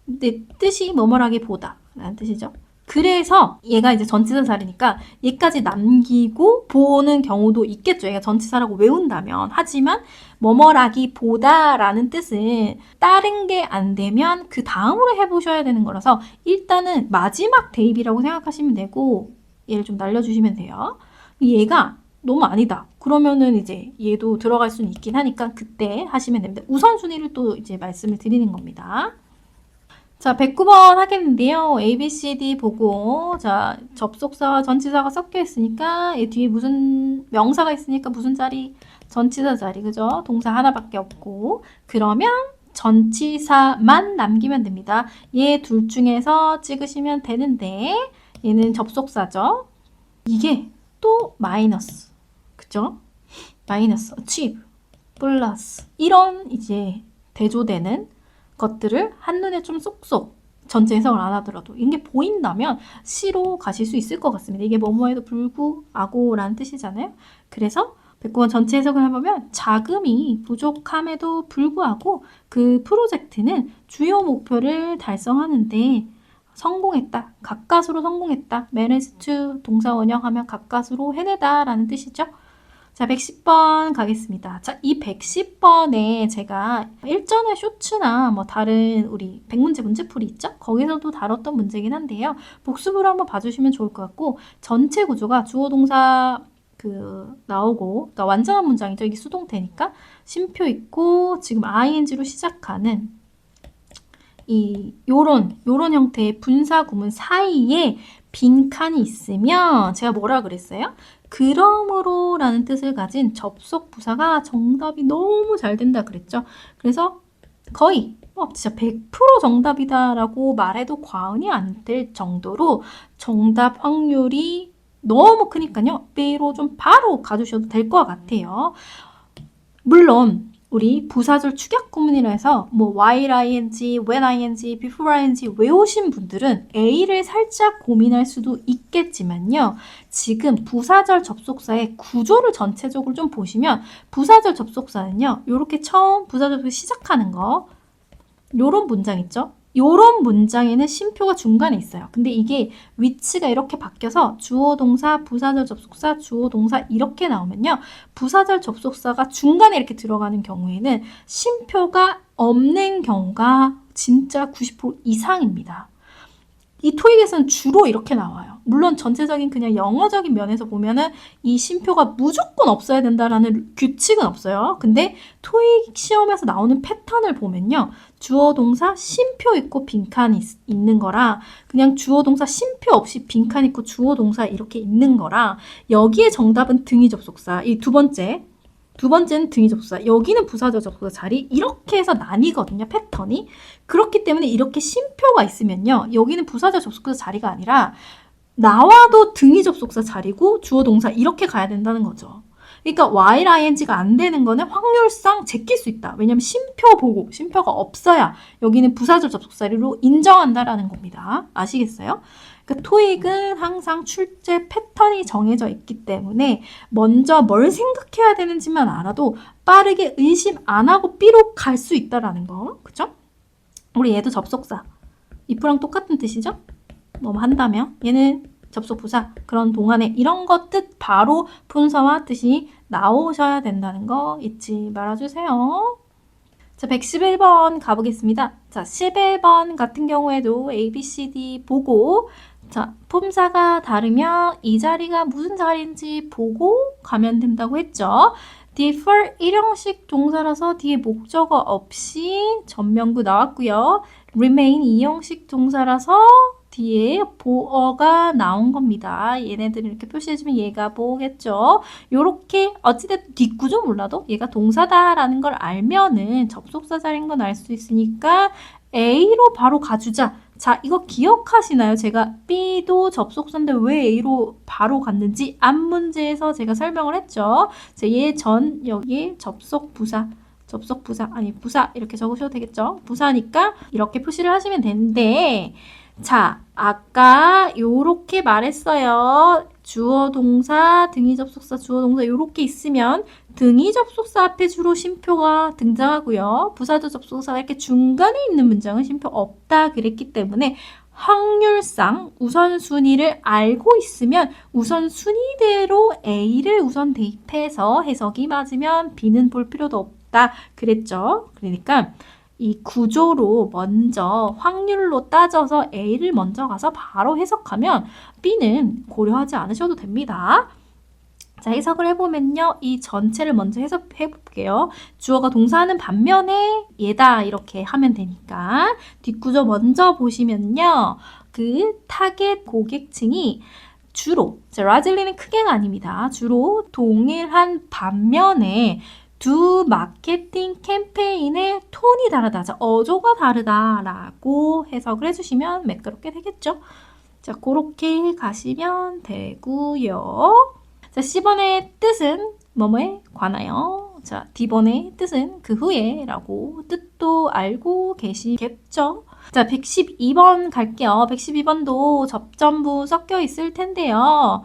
근데 뜻이 뭐뭐라기보다 라는 뜻이죠. 그래서 얘가 이제 전치사 자리니까 얘까지 남기고 보는 경우도 있겠죠. 얘가 전치사라고 외운다면. 하지만 뭐뭐라기보다 라는 뜻은 다른 게 안 되면 그 다음으로 해보셔야 되는 거라서 일단은 마지막 대입이라고 생각하시면 되고 얘를 좀 날려주시면 돼요. 얘가 너무 아니다. 그러면은 이제 얘도 들어갈 수는 있긴 하니까 그때 하시면 됩니다. 우선순위를 또 이제 말씀을 드리는 겁니다. 자, 109번 하겠는데요. A, B, C, D 보고 자, 접속사와 전치사가 섞여 있으니까 얘 뒤에 무슨 명사가 있으니까 무슨 자리? 전치사 자리, 그죠? 동사 하나밖에 없고 그러면 전치사만 남기면 됩니다. 얘 둘 중에서 찍으시면 되는데 얘는 접속사죠. 이게 또 마이너스, 그죠? 마이너스, achieve, 플러스 이런 이제 대조되는 것들을 한눈에 좀 쏙쏙 전체 해석을 안 하더라도 이게 보인다면 C로 가실 수 있을 것 같습니다. 이게 뭐뭐에도 불구하고라는 뜻이잖아요. 그래서 109번 전체 해석을 해보면 자금이 부족함에도 불구하고 그 프로젝트는 주요 목표를 달성하는데 성공했다. 가까스로 성공했다. manage to 동사 원형하면 가까스로 해내다 라는 뜻이죠. 자, 110번 가겠습니다. 자, 이 110번에 제가 일전에 쇼츠나 뭐 다른 우리 100문제 문제풀이 있죠? 거기서도 다뤘던 문제긴 한데요. 복습으로 한번 봐주시면 좋을 것 같고 전체 구조가 주어 동사 나오고 그러니까 완전한 문장이죠. 이게 수동태니까 쉼표 있고 지금 ing로 시작하는 요런 형태의 분사 구문 사이에 빈칸이 있으면 제가 뭐라 그랬어요? 그러므로 라는 뜻을 가진 접속 부사가 정답이 너무 잘 된다 그랬죠. 그래서 거의 진짜 100% 정답이다라고 말해도 과언이 안 될 정도로 정답 확률이 너무 크니까요. B로 좀 바로 가주셔도 될 것 같아요. 물론 우리 부사절 축약 구문이라 해서 뭐 while ing, when ing, before ing 외우신 분들은 A를 살짝 고민할 수도 있겠지만요. 지금 부사절 접속사의 구조를 전체적으로 좀 보시면 부사절 접속사는요. 이렇게 처음 부사절 시작하는 거 요런 문장 있죠? 요런 문장에는 쉼표가 중간에 있어요. 근데 이게 위치가 이렇게 바뀌어서 주어 동사, 부사절 접속사, 주어 동사 이렇게 나오면요. 부사절 접속사가 중간에 이렇게 들어가는 경우에는 쉼표가 없는 경우가 진짜 90% 이상입니다. 이 토익에서는 주로 이렇게 나와요. 물론 전체적인 그냥 영어적인 면에서 보면은 이 쉼표가 무조건 없어야 된다라는 규칙은 없어요. 근데 토익 시험에서 나오는 패턴을 보면요. 주어 동사 쉼표 있고 빈칸이 있는 거라 그냥 주어 동사 쉼표 없이 빈칸 있고 주어 동사 이렇게 있는 거라 여기에 정답은 등위 접속사. 이 두 번째는 등위 접속사. 여기는 부사절 접속사 자리. 이렇게 해서 나뉘거든요. 패턴이. 그렇기 때문에 이렇게 쉼표가 있으면요. 여기는 부사절 접속사 자리가 아니라 나와도 등위 접속사 자리고 주어 동사 이렇게 가야 된다는 거죠. 그러니까 while ing가 안 되는 거는 확률상 제낄 수 있다. 왜냐면 쉼표 보고 쉼표가 없어야 여기는 부사절 접속사리로 인정한다라는 겁니다. 아시겠어요? 그러니까 토익은 항상 출제 패턴이 정해져 있기 때문에 먼저 뭘 생각해야 되는지만 알아도 빠르게 의심 안 하고 B로 갈 수 있다라는 거. 그죠? 우리 얘도 접속사. if랑 똑같은 뜻이죠? 뭐 한다면 얘는 접속 부사 그런 동안에 이런 것 뜻 바로 분사와 뜻이 나오셔야 된다는 거 잊지 말아주세요. 자, 111번 가보겠습니다. 자, 11번 같은 경우에도 A, B, C, D 보고 자, 품사가 다르면 이 자리가 무슨 자리인지 보고 가면 된다고 했죠. differ 일형식 동사라서 뒤에 목적어 없이 전명구 나왔고요. remain 이형식 동사라서 뒤에 보어가 나온 겁니다. 얘네들을 이렇게 표시해주면 얘가 보겠죠. 요렇게 어찌됐든 뒷구조 몰라도 얘가 동사다라는 걸 알면은 접속사 자리인 건 알 수 있으니까 A로 바로 가주자. 자, 이거 기억하시나요? 제가 B도 접속사인데 왜 A로 바로 갔는지 앞 문제에서 제가 설명을 했죠. 자, 여기에 접속부사 아니 부사 이렇게 적으셔도 되겠죠. 부사니까 이렇게 표시를 하시면 되는데 자, 아까 요렇게 말했어요. 주어 동사, 등위 접속사, 주어 동사 요렇게 있으면 등위 접속사 앞에 주로 쉼표가 등장하고요. 부사도 접속사가 이렇게 중간에 있는 문장은 쉼표 없다 그랬기 때문에 확률상 우선순위를 알고 있으면 우선순위대로 A를 우선 대입해서 해석이 맞으면 B는 볼 필요도 없다 그랬죠. 그러니까 이 구조로 먼저 확률로 따져서 A를 먼저 가서 바로 해석하면 B는 고려하지 않으셔도 됩니다. 자, 해석을 해보면요. 이 전체를 먼저 해석해 볼게요. 주어가 동사하는 반면에 얘다 이렇게 하면 되니까 뒷구조 먼저 보시면요. 그 타겟 고객층이 주로 라즐리는 크게가 아닙니다. 주로 동일한 반면에 두 마케팅 캠페인의 톤이 다르다. 자, 어조가 다르다라고 해석을 해주시면 매끄럽게 되겠죠. 자, 그렇게 가시면 되고요. 자, C번의 뜻은 뭐뭐에 관하여. 자, D번의 뜻은 그 후에 라고 뜻도 알고 계시겠죠. 자, 112번 갈게요. 112번도 접점부 섞여 있을 텐데요.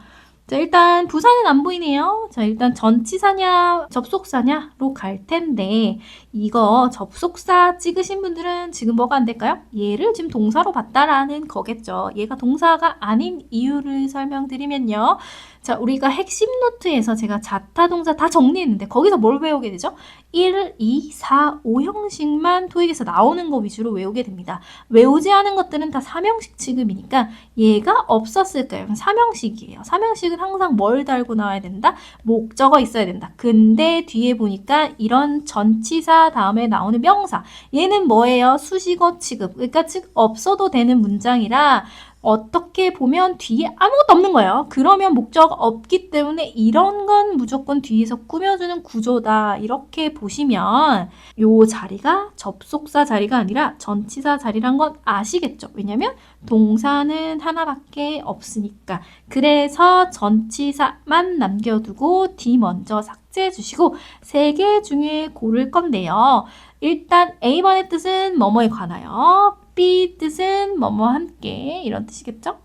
자, 일단 부사는 안 보이네요. 자, 일단 전치사냐 접속사냐로 갈 텐데 이거 접속사 찍으신 분들은 지금 뭐가 안 될까요? 얘를 지금 동사로 봤다라는 거겠죠. 얘가 동사가 아닌 이유를 설명드리면요. 자, 우리가 핵심 노트에서 제가 자타 동사 다 정리했는데 거기서 뭘 외우게 되죠? 1, 2, 4, 5 형식만 토익에서 나오는 거 위주로 외우게 됩니다. 외우지 않은 것들은 다 3형식 취급이니까 얘가 없었을까요? 3형식이에요. 3형식은 항상 뭘 달고 나와야 된다? 목적어 있어야 된다. 근데 뒤에 보니까 이런 전치사 다음에 나오는 명사 얘는 뭐예요? 수식어 취급. 그러니까 즉 없어도 되는 문장이라 어떻게 보면 뒤에 아무것도 없는 거예요. 그러면 목적 없기 때문에 이런 건 무조건 뒤에서 꾸며주는 구조다. 이렇게 보시면 요 자리가 접속사 자리가 아니라 전치사 자리란 건 아시겠죠? 왜냐면 동사는 하나밖에 없으니까. 그래서 전치사만 남겨두고 D 먼저 삭제해 주시고 3개 중에 고를 건데요. 일단 A번의 뜻은 뭐뭐에 관하여, B 뜻은 뭐뭐 함께 이런 뜻이겠죠?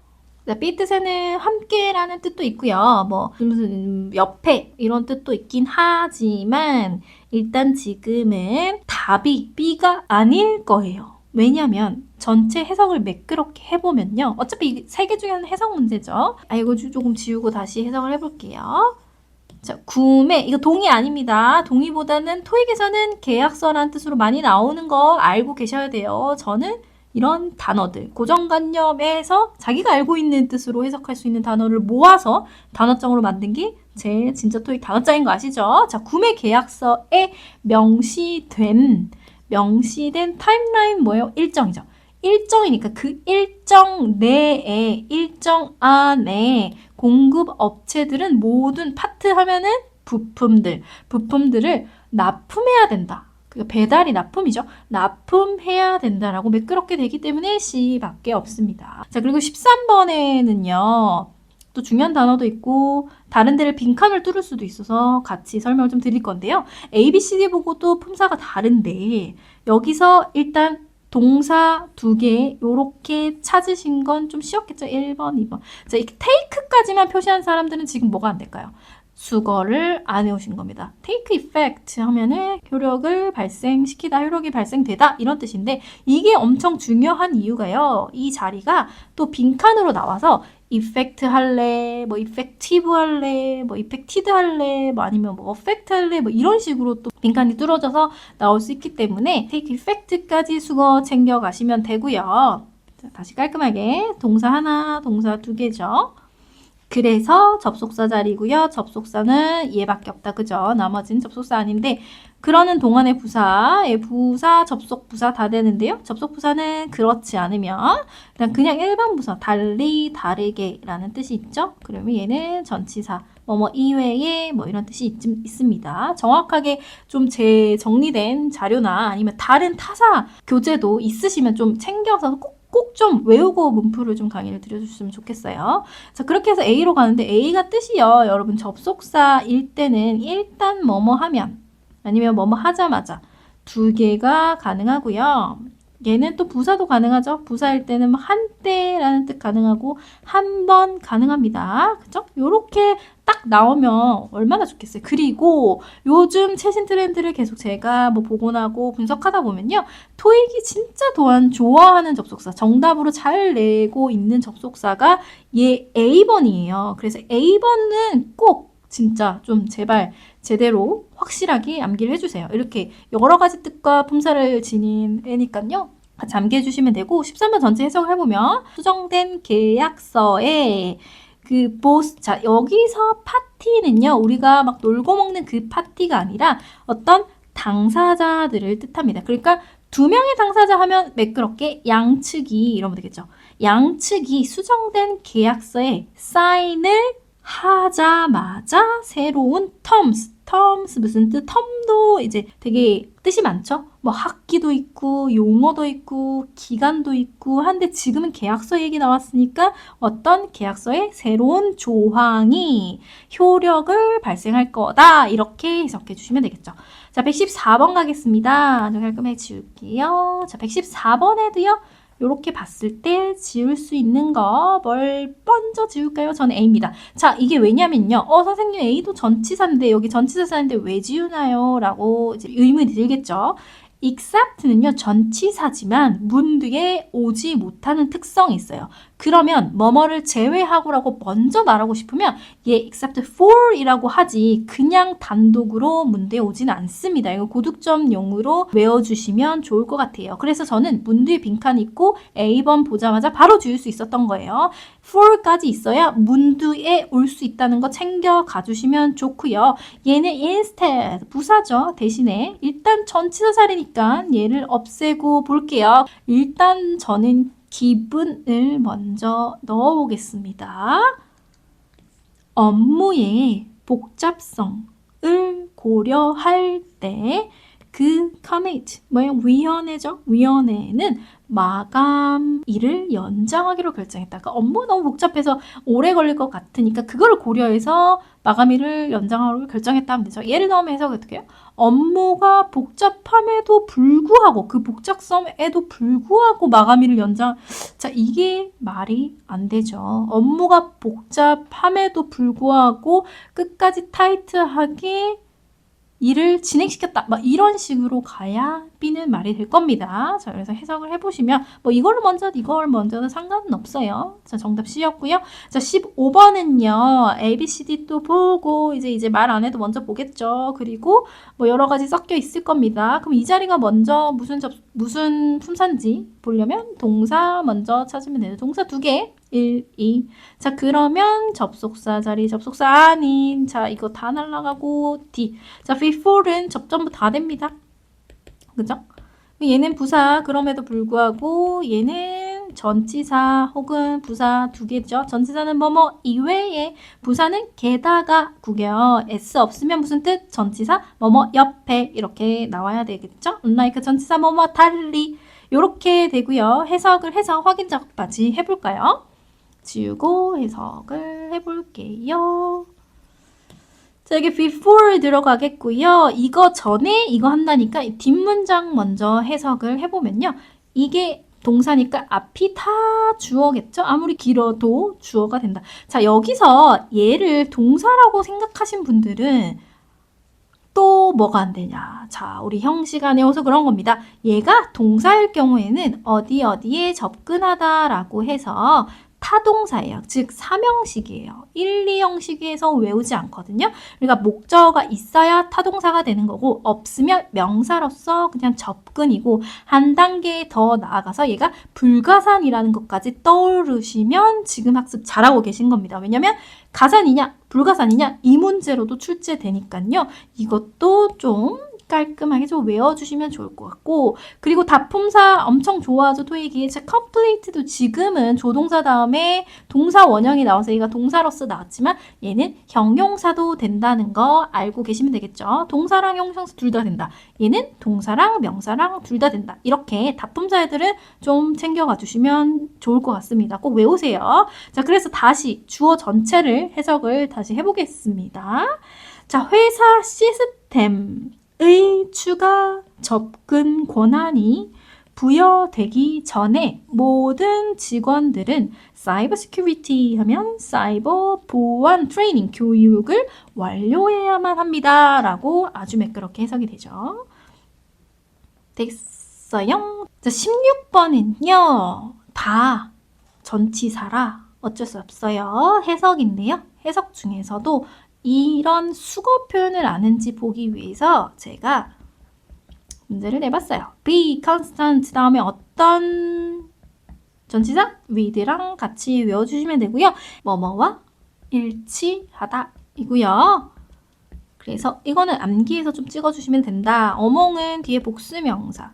자, B 뜻에는 함께라는 뜻도 있고요. 뭐 무슨 옆에 이런 뜻도 있긴 하지만 일단 지금은 답이 B가 아닐 거예요. 왜냐면 전체 해석을 매끄럽게 해보면요. 어차피 3개 중에 하나는 해석 문제죠. 이거 조금 지우고 다시 해석을 해볼게요. 자, 구매. 이거 동의 아닙니다. 동의보다는 토익에서는 계약서라는 뜻으로 많이 나오는 거 알고 계셔야 돼요. 저는 이런 단어들, 고정관념에서 자기가 알고 있는 뜻으로 해석할 수 있는 단어를 모아서 단어장으로 만든 게 제 진짜 토익 단어장인 거 아시죠? 자, 구매 계약서에 명시된 타임라인 뭐예요? 일정이죠. 일정이니까 그 일정 내에, 일정 안에 공급 업체들은 모든 파트 하면은 부품들을 납품해야 된다. 그러니까 배달이 납품이죠. 납품해야 된다라고 매끄럽게 되기 때문에 C밖에 없습니다. 자, 그리고 13번에는요. 또 중요한 단어도 있고 다른 데를 빈칸을 뚫을 수도 있어서 같이 설명을 좀 드릴 건데요. A, B, C, D 보고도 품사가 다른데 여기서 일단 동사 2개 요렇게 찾으신 건 좀 쉬웠겠죠? 1번, 2번. 자, 이 take까지만 표시한 사람들은 지금 뭐가 안 될까요? 수거를 안 해오신 겁니다. take effect 하면은 효력을 발생시키다, 효력이 발생되다 이런 뜻인데 이게 엄청 중요한 이유가요. 이 자리가 또 빈칸으로 나와서 이펙트 할래, 뭐 이펙티브 할래, 뭐 이펙티드 할래, 뭐 아니면 뭐 어펙트 할래, 뭐 이런 식으로 또 빈칸이 뚫어져서 나올 수 있기 때문에 take effect까지 수거 챙겨 가시면 되고요. 자, 다시 깔끔하게 동사 하나, 동사 두 개죠. 그래서 접속사 자리고요. 접속사는 얘밖에 없다. 그죠? 나머지는 접속사 아닌데 그러는 동안의 부사, 부사, 접속 부사 다 되는데요. 접속 부사는 그렇지 않으면 그냥 일반 부사, 달리, 다르게 라는 뜻이 있죠. 그러면 얘는 전치사, 뭐뭐 이외에 뭐 이런 뜻이 있습니다. 정확하게 좀 재정리된 자료나 아니면 다른 타사 교재도 있으시면 좀 챙겨서 꼭 좀 외우고 문풀을 좀 강의를 드려주셨으면 좋겠어요. 자, 그렇게 해서 A로 가는데 A가 뜻이요. 여러분 접속사일 때는 일단 뭐뭐 하면 아니면 뭐뭐 하자마자 두 개가 가능하고요. 얘는 또 부사도 가능하죠. 부사일 때는 뭐 한때라는 뜻 가능하고 한 번 가능합니다. 그죠? 요렇게 딱 나오면 얼마나 좋겠어요. 그리고 요즘 최신 트렌드를 계속 제가 뭐 보곤하고 분석하다 보면요. 토익이 진짜 또한 좋아하는 접속사, 정답으로 잘 내고 있는 접속사가 얘 A번이에요. 그래서 A번은 꼭 진짜 좀 제발 제대로 확실하게 암기를 해주세요. 이렇게 여러 가지 뜻과 품사를 지닌 애니까요. 같이 암기해 주시면 되고 13번 전체 해석을 해보면 수정된 계약서에 그 보스, 자 여기서 파티는요. 우리가 막 놀고 먹는 그 파티가 아니라 어떤 당사자들을 뜻합니다. 그러니까 두 명의 당사자 하면 매끄럽게 양측이 이러면 되겠죠. 양측이 수정된 계약서에 사인을 하자마자 새로운 terms 무슨 뜻? term도 이제 되게 뜻이 많죠? 뭐 학기도 있고 용어도 있고 기간도 있고 한데 지금은 계약서 얘기 나왔으니까 어떤 계약서의 새로운 조항이 효력을 발생할 거다 이렇게 해석해 주시면 되겠죠. 자, 114번 가겠습니다. 좀 깔끔하게 지울게요. 자, 114번에도요. 이렇게 봤을 때 지울 수 있는 거 뭘 먼저 지울까요? 저는 A입니다. 자, 이게 왜냐면요. 선생님 A도 전치사인데 여기 전치사 쓰는데 왜 지우나요? 라고 이제 의문이 들겠죠. except는요. 전치사지만 문 뒤에 오지 못하는 특성이 있어요. 그러면 뭐뭐를 제외하고라고 먼저 말하고 싶으면 얘 except for 이라고 하지 그냥 단독으로 문 뒤에 오지는 않습니다. 이거 고득점용으로 외워주시면 좋을 것 같아요. 그래서 저는 문 뒤에 빈칸 있고 A번 보자마자 바로 지울 수 있었던 거예요. for까지 있어야 문 뒤에 올 수 있다는 거 챙겨 가주시면 좋고요. 얘는 instead 부사죠. 대신에 일단 전치사 자리니까 얘를 없애고 볼게요. 일단 저는 기분을 먼저 넣어보겠습니다. 업무의 복잡성을 고려할 때 그 커미트, 위원회죠. 위원회는 마감일을 연장하기로 결정했다. 그러니까 업무 너무 복잡해서 오래 걸릴 것 같으니까 그걸 고려해서 마감일을 연장하기로 결정했다 하면 되죠. 예를 넣으면 해석이 어떻게 해요? 업무가 복잡함에도 불구하고 그 복잡성에도 불구하고 마감일을 연장. 자, 이게 말이 안 되죠. 업무가 복잡함에도 불구하고 끝까지 타이트하게 일을 진행시켰다. 막 이런 식으로 가야 B는 말이 될 겁니다. 자, 그래서 해석을 해보시면 뭐 이걸 먼저도 상관은 없어요. 자, 정답 C였고요. 자, 15번은요. A, B, C, D 또 보고 이제 말 안 해도 먼저 보겠죠. 그리고 뭐 여러 가지 섞여 있을 겁니다. 그럼 이 자리가 먼저 무슨 품사인지 보려면 동사 먼저 찾으면 돼요. 동사 두 개. 1, 2. 자, 그러면 접속사 자리, 접속사 아닌. 자, 이거 다 날라가고 D. 자, before는 접점부 다 됩니다. 그죠? 얘는 부사, 그럼에도 불구하고 얘는 전치사 혹은 부사 두 개죠. 전치사는 뭐뭐 이외에, 부사는 게다가 구겨. S 없으면 무슨 뜻? 전치사 뭐뭐 옆에 이렇게 나와야 되겠죠? unlike 전치사 뭐뭐 달리 이렇게 되고요. 해석을 해서 확인 작업까지 해볼까요? 지우고 해석을 해볼게요. 자, 여기 before 들어가겠고요. 이거 전에 이거 한다니까 뒷문장 먼저 해석을 해보면요. 이게 동사니까 앞이 다 주어겠죠? 아무리 길어도 주어가 된다. 자, 여기서 얘를 동사라고 생각하신 분들은 또 뭐가 안 되냐. 자, 우리 형 시간에 오서 그런 겁니다. 얘가 동사일 경우에는 어디에 접근하다 라고 해서 타동사예요. 즉 사명식이에요. 1, 2형식에서 외우지 않거든요. 그러니까 목적어가 있어야 타동사가 되는 거고 없으면 명사로서 그냥 접근이고 한 단계 더 나아가서 얘가 불가산이라는 것까지 떠오르시면 지금 학습 잘하고 계신 겁니다. 왜냐면 가산이냐 불가산이냐 이 문제로도 출제되니까요. 이것도 좀 깔끔하게 좀 외워주시면 좋을 것 같고 그리고 다품사 엄청 좋아하죠. 토익이. complete도 지금은 조동사 다음에 동사 원형이 나와서 얘가 동사로서 나왔지만 얘는 형용사도 된다는 거 알고 계시면 되겠죠. 동사랑 형용사 둘 다 된다. 얘는 동사랑 명사랑 둘 다 된다. 이렇게 다품사 애들은 좀 챙겨가 주시면 좋을 것 같습니다. 꼭 외우세요. 자, 그래서 다시 주어 전체를 해석을 다시 해보겠습니다. 자, 회사 시스템 의 추가 접근 권한이 부여되기 전에 모든 직원들은 사이버 시큐리티 하면 사이버 보안 트레이닝 교육을 완료해야만 합니다. 라고 아주 매끄럽게 해석이 되죠. 됐어요? 자, 16번은요. 다 전치사라 어쩔 수 없어요. 해석인데요. 해석 중에서도 이런 수거 표현을 아는지 보기 위해서 제가 문제를 내봤어요. be constant 다음에 어떤 전치사? with랑 같이 외워주시면 되고요. 뭐뭐와 일치하다 이고요. 그래서 이거는 암기해서 좀 찍어주시면 된다. 어몽은 뒤에 복수명사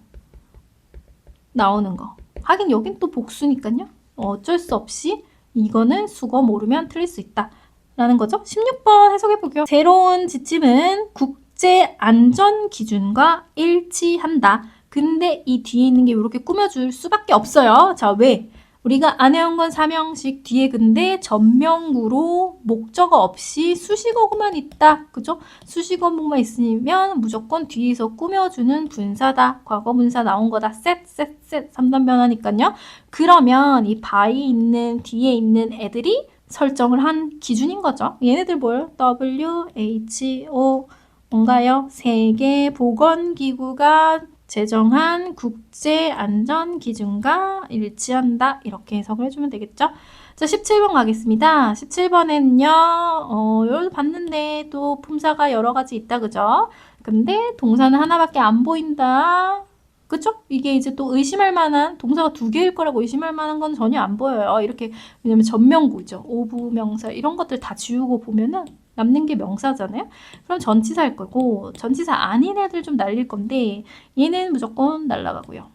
나오는 거. 하긴 여긴 또 복수니까요. 어쩔 수 없이 이거는 수거 모르면 틀릴 수 있다. 라는 거죠. 16번 해석해볼게요. 새로운 지침은 국제안전기준과 일치한다. 근데 이 뒤에 있는 게 이렇게 꾸며줄 수밖에 없어요. 자, 왜? 우리가 안 해온 건 사명식 뒤에 근데 전명구로 목적어 없이 수식어구만 있다. 그죠? 수식어목만 있으면 무조건 뒤에서 꾸며주는 분사다. 과거 분사 나온 거다. 셋, 3단 변화니까요. 그러면 이 by 있는 뒤에 있는 애들이 설정을 한 기준인 거죠. 얘네들 뭐예요? WHO 뭔가요? 세계보건기구가 제정한 국제안전기준과 일치한다. 이렇게 해석을 해주면 되겠죠. 자, 17번 가겠습니다. 17번에는요. 여기서 봤는데 또 품사가 여러 가지 있다. 그죠? 근데 동사는 하나밖에 안 보인다. 그쵸? 이게 이제 또 의심할 만한 동사가 두 개일 거라고 의심할 만한 건 전혀 안 보여요. 이렇게 왜냐면 전명구죠. 오부 명사 이런 것들 다 지우고 보면은 남는 게 명사잖아요. 그럼 전치사일 거고 전치사 아닌 애들 좀 날릴 건데 얘는 무조건 날라가고요.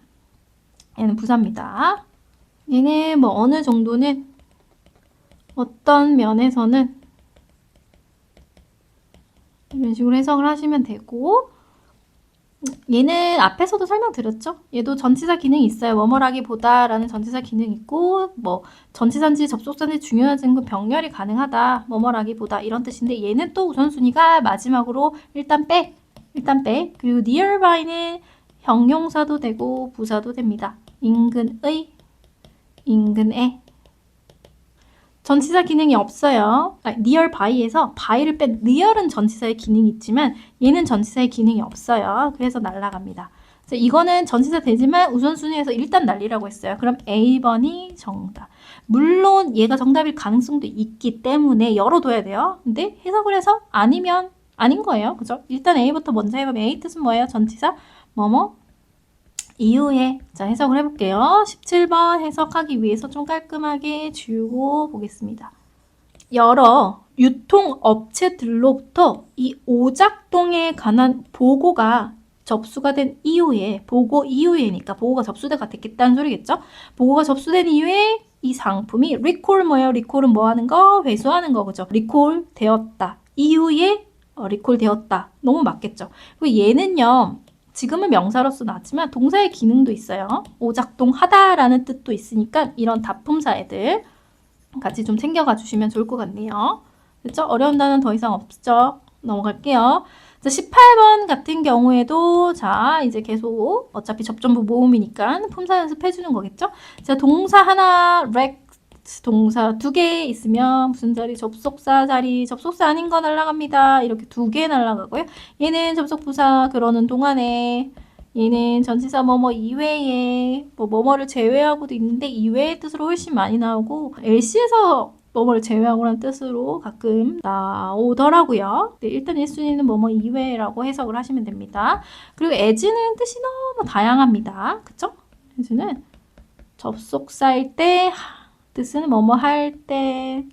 얘는 부사입니다. 얘는 뭐 어느 정도는 어떤 면에서는 이런 식으로 해석을 하시면 되고 얘는 앞에서도 설명드렸죠? 얘도 전치사 기능이 있어요. 뭐뭐라기보다 라는 전치사 기능이 있고 뭐 전치사인지 접속사인지 중요하진 건 병렬이 가능하다. 뭐뭐라기보다 이런 뜻인데 얘는 또 우선순위가 마지막으로 일단 빼. 그리고 nearby는 형용사도 되고 부사도 됩니다. 인근의, 인근의 전치사 기능이 없어요. nearby에서 by를 뺀 near은 전치사의 기능이 있지만 얘는 전치사의 기능이 없어요. 그래서 날아갑니다. 이거는 전치사 되지만 우선순위에서 일단 날리라고 했어요. 그럼 A번이 정답. 물론 얘가 정답일 가능성도 있기 때문에 열어둬야 돼요. 근데 해석을 해서 아니면 아닌 거예요. 그죠? 일단 A부터 먼저 해보면 A 뜻은 뭐예요? 전치사 뭐뭐 이후에 자 해석을 해볼게요. 17번 해석하기 위해서 좀 깔끔하게 지우고 보겠습니다. 여러 유통업체들로부터 이 오작동에 관한 보고가 접수가 된 이후에 보고 이후에니까 보고가 접수가 됐겠다는 소리겠죠. 보고가 접수된 이후에 이 상품이 리콜 뭐예요? 리콜은 뭐 하는 거? 회수하는 거 그죠? 리콜 되었다. 이후에 리콜 되었다. 너무 맞겠죠. 그리고 얘는요. 지금은 명사로서 나왔지만 동사의 기능도 있어요. 오작동하다라는 뜻도 있으니까 이런 다품사 애들 같이 좀 챙겨가 주시면 좋을 것 같네요. 그렇죠? 어려운 단어는 더 이상 없죠? 넘어갈게요. 자, 18번 같은 경우에도 자 이제 계속 어차피 접전부 모음이니까 품사 연습해 주는 거겠죠? 자, 동사 하나 동사 두 개 있으면 무슨 자리? 접속사 자리. 접속사 아닌 거 날아갑니다. 이렇게 두 개 날아가고요. 얘는 접속부사 그러는 동안에 얘는 전치사 뭐뭐 이외에 뭐뭐를 제외하고도 있는데 이외의 뜻으로 훨씬 많이 나오고 LC에서 뭐뭐를 제외하고라는 뜻으로 가끔 나오더라고요. 네, 일단 1순위는 뭐뭐 이외라고 해석을 하시면 됩니다. 그리고 as는 뜻이 너무 다양합니다. 그쵸? as는 접속사일 때, 뜻은 뭐뭐 할 때,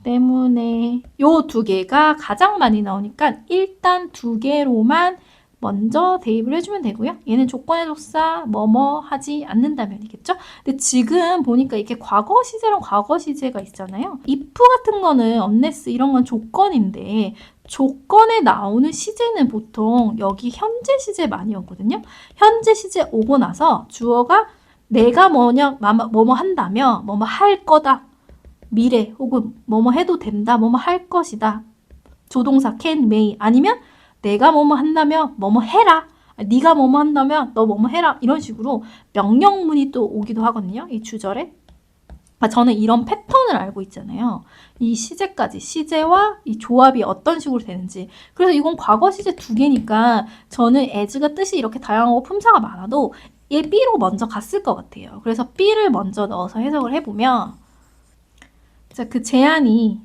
때문에 요 두 개가 가장 많이 나오니까 일단 두 개로만 먼저 대입을 해주면 되고요. 얘는 조건의 동사 뭐뭐 하지 않는다면이겠죠. 근데 지금 보니까 이렇게 과거 시제랑 과거 시제가 있잖아요. if 같은 거는 unless 이런 건 조건인데 조건에 나오는 시제는 보통 여기 현재 시제 많이 오거든요. 현재 시제 오고 나서 주어가 내가 뭐뭐 한다며 뭐뭐 할 거다. 미래 혹은 뭐뭐 해도 된다. 뭐뭐 할 것이다. 조동사 can, may 아니면 내가 뭐뭐 한다면 뭐뭐 해라. 네가 뭐뭐 한다면 너 뭐뭐 해라. 이런 식으로 명령문이 또 오기도 하거든요. 이 주절에. 저는 이런 패턴을 알고 있잖아요. 이 시제까지, 시제와 이 조합이 어떤 식으로 되는지. 그래서 이건 과거 시제 두 개니까 저는 as가 뜻이 이렇게 다양하고 품사가 많아도 얘 B로 먼저 갔을 것 같아요. 그래서 B를 먼저 넣어서 해석을 해보면 자, 그 제안이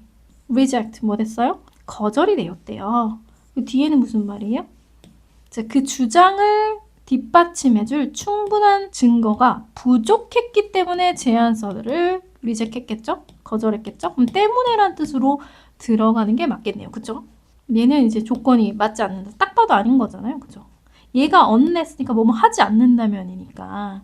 reject 뭐 됐어요? 거절이 되었대요. 그 뒤에는 무슨 말이에요? 자, 그 주장을 뒷받침해줄 충분한 증거가 부족했기 때문에 제안서를 리젝 했겠죠? 거절했겠죠? 그럼 때문에란 뜻으로 들어가는 게 맞겠네요. 그죠? 얘는 이제 조건이 맞지 않는다. 딱 봐도 아닌 거잖아요. 그죠? 얘가 unless니까 뭐뭐 하지 않는다면이니까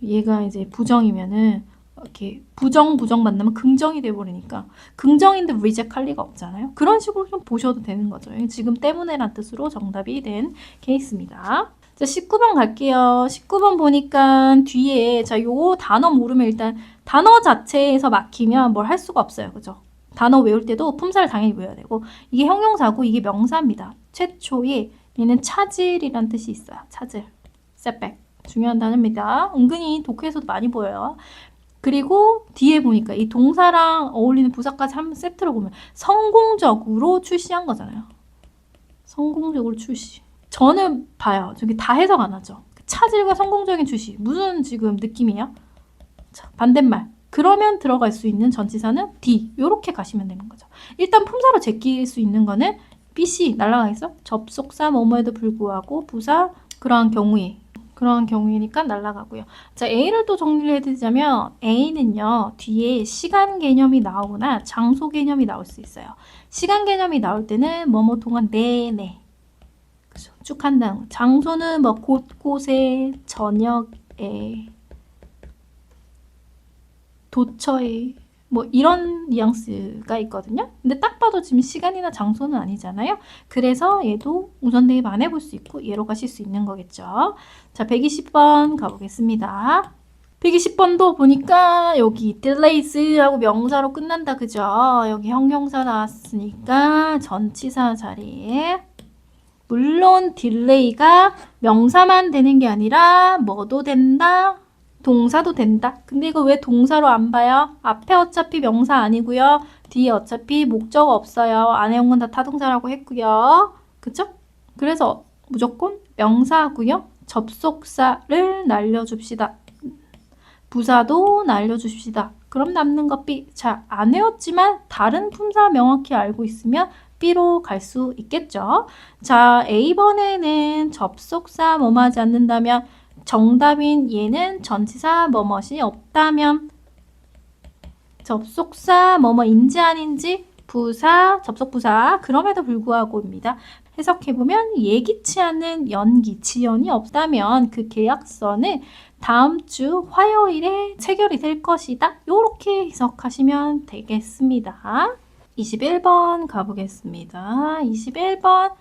얘가 이제 부정이면은 이렇게 부정 만나면 긍정이 돼버리니까 긍정인데 리젝 할 리가 없잖아요. 그런 식으로 좀 보셔도 되는 거죠. 지금 때문에란 뜻으로 정답이 된 케이스입니다. 자, 19번 갈게요. 19번 보니까 뒤에 자, 요 단어 모르면 일단 단어 자체에서 막히면 뭘 할 수가 없어요. 그죠? 단어 외울 때도 품사를 당연히 외워야 되고 이게 형용사고 이게 명사입니다. 최초에 얘는 차질이란 뜻이 있어요. 차질, setback. 중요한 단어입니다. 은근히 독해에서도 많이 보여요. 그리고 뒤에 보니까 이 동사랑 어울리는 부사까지 한 세트로 보면 성공적으로 출시한 거잖아요. 성공적으로 출시. 저는 봐요. 저기 다 해석 안 하죠. 차질과 성공적인 출시. 무슨 지금 느낌이에요? 자, 반대말. 그러면 들어갈 수 있는 전치사는 D. 요렇게 가시면 되는 거죠. 일단 품사로 제낄 수 있는 거는 B, C 날라가겠어? 접속사 뭐뭐에도 불구하고 부사 그러한 경우이니까 날라가고요. 자, A를 또 정리를 해드리자면 A는요. 뒤에 시간 개념이 나오거나 장소 개념이 나올 수 있어요. 시간 개념이 나올 때는 뭐뭐 동안 내내 그죠? 쭉 한다는 거. 장소는 뭐 곳곳에 저녁에 도처에 뭐 이런 뉘앙스가 있거든요. 근데 딱 봐도 지금 시간이나 장소는 아니잖아요. 그래서 얘도 우선 대입 안 해볼 수 있고 얘로 가실 수 있는 거겠죠. 자, 120번 가보겠습니다. 120번도 보니까 여기 delays하고 명사로 끝난다. 그죠? 여기 형용사 나왔으니까 전치사 자리에 물론 딜레이가 명사만 되는 게 아니라 뭐도 된다? 동사도 된다. 근데 이거 왜 동사로 안 봐요? 앞에 어차피 명사 아니고요. 뒤에 어차피 목적 없어요. 안에 온 건 다 타동사라고 했고요. 그쵸? 그래서 무조건 명사하고요. 접속사를 날려줍시다. 부사도 날려줍시다. 그럼 남는 거 B. 자, 안 외웠지만 다른 품사 명확히 알고 있으면 B로 갈 수 있겠죠. 자, A번에는 접속사 뭐뭐 하지 않는다면 정답인 얘는 전치사 뭐뭇이 없다면 접속사 뭐뭐인지 아닌지 부사, 접속부사 그럼에도 불구하고입니다. 해석해보면 예기치 않은 연기, 지연이 없다면 그 계약서는 다음 주 화요일에 체결이 될 것이다. 이렇게 해석하시면 되겠습니다. 21번 가보겠습니다. 21번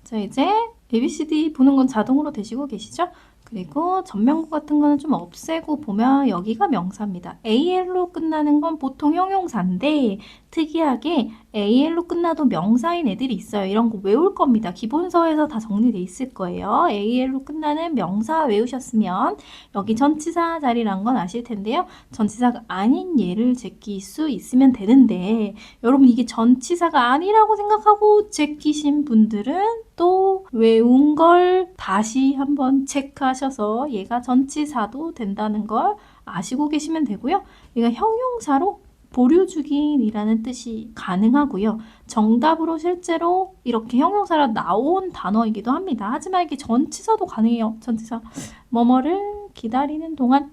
자, 이제 ABCD 보는 건 자동으로 되시고 계시죠? 그리고 전명구 같은 거는 좀 없애고 보면 여기가 명사입니다. AL로 끝나는 건 보통 형용사인데 특이하게 AL로 끝나도 명사인 애들이 있어요. 이런 거 외울 겁니다. 기본서에서 다 정리돼 있을 거예요. AL로 끝나는 명사 외우셨으면 여기 전치사 자리란 건 아실 텐데요. 전치사가 아닌 예를 제낄 수 있으면 되는데 여러분 이게 전치사가 아니라고 생각하고 제끼신 분들은 또 외운 걸 다시 한번 체크하셔서 얘가 전치사도 된다는 걸 아시고 계시면 되고요. 얘가 형용사로 보류주기이라는 뜻이 가능하고요. 정답으로 실제로 이렇게 형용사로 나온 단어이기도 합니다. 하지만 이게 전치사도 가능해요. 전치사 뭐뭐를 기다리는 동안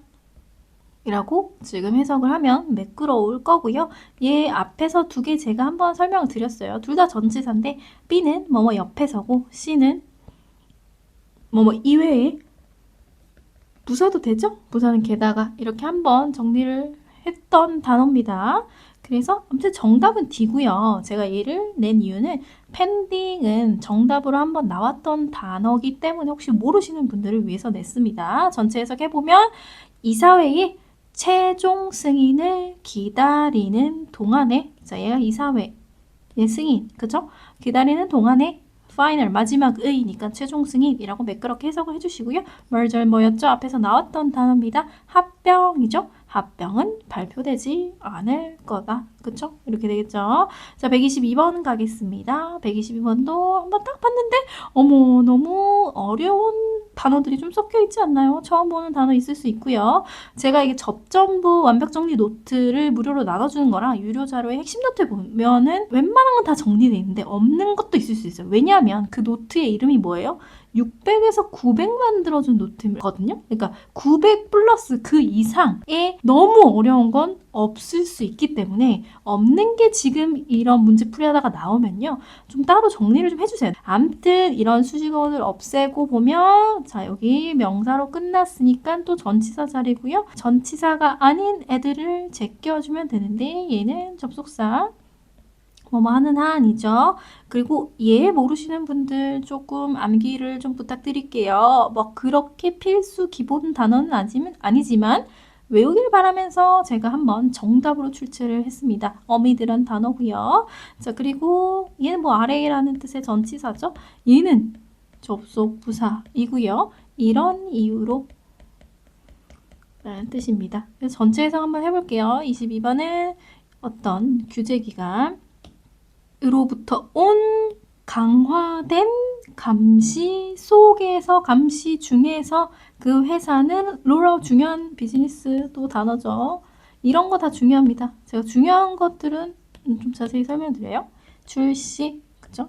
이라고 지금 해석을 하면 매끄러울 거고요. 얘 앞에서 두 개 제가 한번 설명을 드렸어요. 둘 다 전치사인데 B는 뭐뭐 옆에 서고 C는 뭐뭐 이외에 부사도 되죠? 부사는 게다가 이렇게 한번 정리를 했던 단어입니다. 그래서 아무튼 정답은 D고요. 제가 얘를 낸 이유는 펜딩은 정답으로 한번 나왔던 단어이기 때문에 혹시 모르시는 분들을 위해서 냈습니다. 전체 해석해보면 이사회의 최종 승인을 기다리는 동안에 자 얘가 이사회의 승인 그죠? 기다리는 동안에 파이널 마지막의니까 최종 승인이라고 매끄럽게 해석을 해주시고요. merger 뭐였죠? 앞에서 나왔던 단어입니다. 합병이죠. 합병은 발표되지 않을 거다. 그쵸? 이렇게 되겠죠. 자, 122번 가겠습니다. 122번도 한번 딱 봤는데 어머 너무 어려운 단어들이 좀 섞여 있지 않나요? 처음 보는 단어 있을 수 있고요. 제가 이게 접전부 완벽정리 노트를 무료로 나눠주는 거랑 유료 자료의 핵심 노트에 보면은 웬만한 건 다 정리되어 있는데 없는 것도 있을 수 있어요. 왜냐하면 그 노트의 이름이 뭐예요? 600에서 900 만들어준 노트거든요. 그러니까 900 플러스 그 이상의 너무 어려운 건 없을 수 있기 때문에 없는 게 지금 이런 문제 풀이하다가 나오면요. 좀 따로 정리를 좀 해주세요. 아무튼 이런 수식어를 없애고 보면 자 여기 명사로 끝났으니까 또 전치사 자리고요. 전치사가 아닌 애들을 제껴주면 되는데 얘는 접속사 뭐뭐 하는 한이죠. 그리고 얘 모르시는 분들 조금 암기를 좀 부탁드릴게요. 뭐 그렇게 필수 기본 단어는 아니지만 외우길 바라면서 제가 한번 정답으로 출제를 했습니다. 어미들한 단어고요. 자 그리고 얘는 뭐 아래라는 뜻의 전치사죠. 얘는 접속 부사이고요. 이런 이유로 라는 뜻입니다. 그래서 전체 해석 한번 해볼게요. 22번은 어떤 규제기관 으로부터 온 강화된 감시 속에서 감시 중에서 그 회사는 롤아웃 중요한 비즈니스 또 단어죠. 이런 거 다 중요합니다. 제가 중요한 것들은 좀 자세히 설명드려요. 출시, 그죠?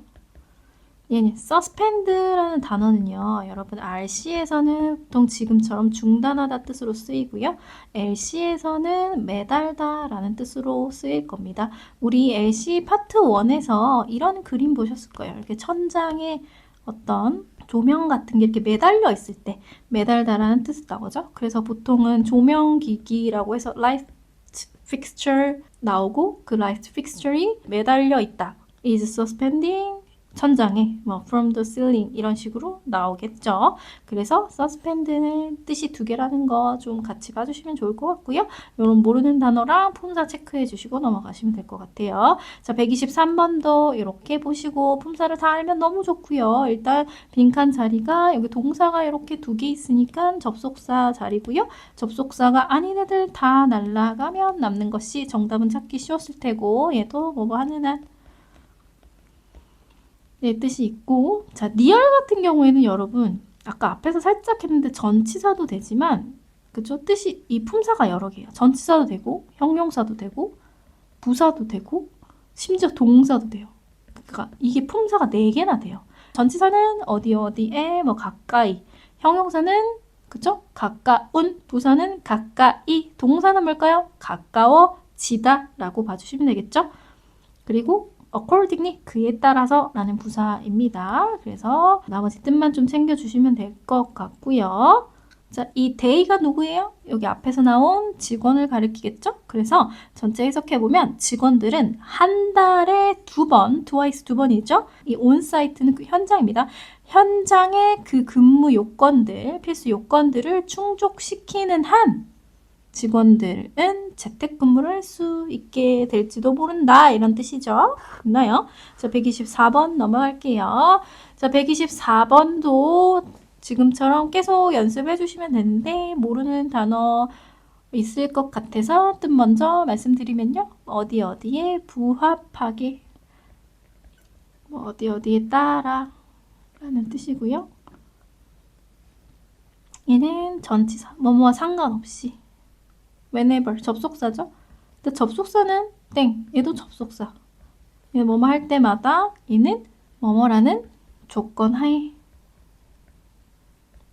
얘는 suspend라는 단어는요. 여러분 RC에서는 보통 지금처럼 중단하다 뜻으로 쓰이고요. LC에서는 매달다 라는 뜻으로 쓰일 겁니다. 우리 LC 파트 1에서 이런 그림 보셨을 거예요. 이렇게 천장에 어떤 조명 같은 게 이렇게 매달려 있을 때 매달다라는 뜻이 나오죠. 그래서 보통은 조명기기라고 해서 light fixture 나오고 그 light fixture이 매달려 있다. is suspending 천장에 뭐 from the ceiling 이런 식으로 나오겠죠. 그래서 suspend는 뜻이 두 개라는 거 좀 같이 봐주시면 좋을 것 같고요. 이런 모르는 단어랑 품사 체크해 주시고 넘어가시면 될 것 같아요. 자, 123번도 이렇게 보시고 품사를 다 알면 너무 좋고요. 일단 빈칸 자리가 여기 동사가 이렇게 두 개 있으니까 접속사 자리고요. 접속사가 아닌 애들 다 날라가면 남는 것이 정답은 찾기 쉬웠을 테고 얘도 뭐 하는 한 네, 뜻이 있고 자 리얼 같은 경우에는 여러분 아까 앞에서 살짝 했는데 전치사도 되지만 그쵸? 뜻이 이 품사가 여러 개예요. 전치사도 되고 형용사도 되고 부사도 되고 심지어 동사도 돼요. 그러니까 이게 품사가 4개나 돼요. 전치사는 어디에 뭐 가까이 형용사는 그쵸? 가까운 부사는 가까이 동사는 뭘까요? 가까워지다 라고 봐주시면 되겠죠? 그리고 accordingly 그에 따라서 라는 부사입니다. 그래서 나머지 뜻만 좀 챙겨주시면 될 것 같고요. 자, 이 they가 누구예요? 여기 앞에서 나온 직원을 가리키겠죠? 그래서 전체 해석해보면 직원들은 한 달에 2번, twice 2번이죠? 이 온사이트는 그 현장입니다. 현장의 그 근무 요건들, 필수 요건들을 충족시키는 한 직원들은 재택근무를 할 수 있게 될지도 모른다. 이런 뜻이죠. 됐나요? 자, 124번 넘어갈게요. 자, 124번도 지금처럼 계속 연습해 주시면 되는데 모르는 단어 있을 것 같아서 뜻 먼저 말씀드리면요. 어디에 부합하게 어디에 따라 라는 뜻이고요. 얘는 전치사 뭐뭐와 상관없이 whenever 접속사죠. 근데 접속사는 땡 얘도 접속사. 얘는 뭐뭐 할 때마다 얘는 뭐뭐라는 조건 하에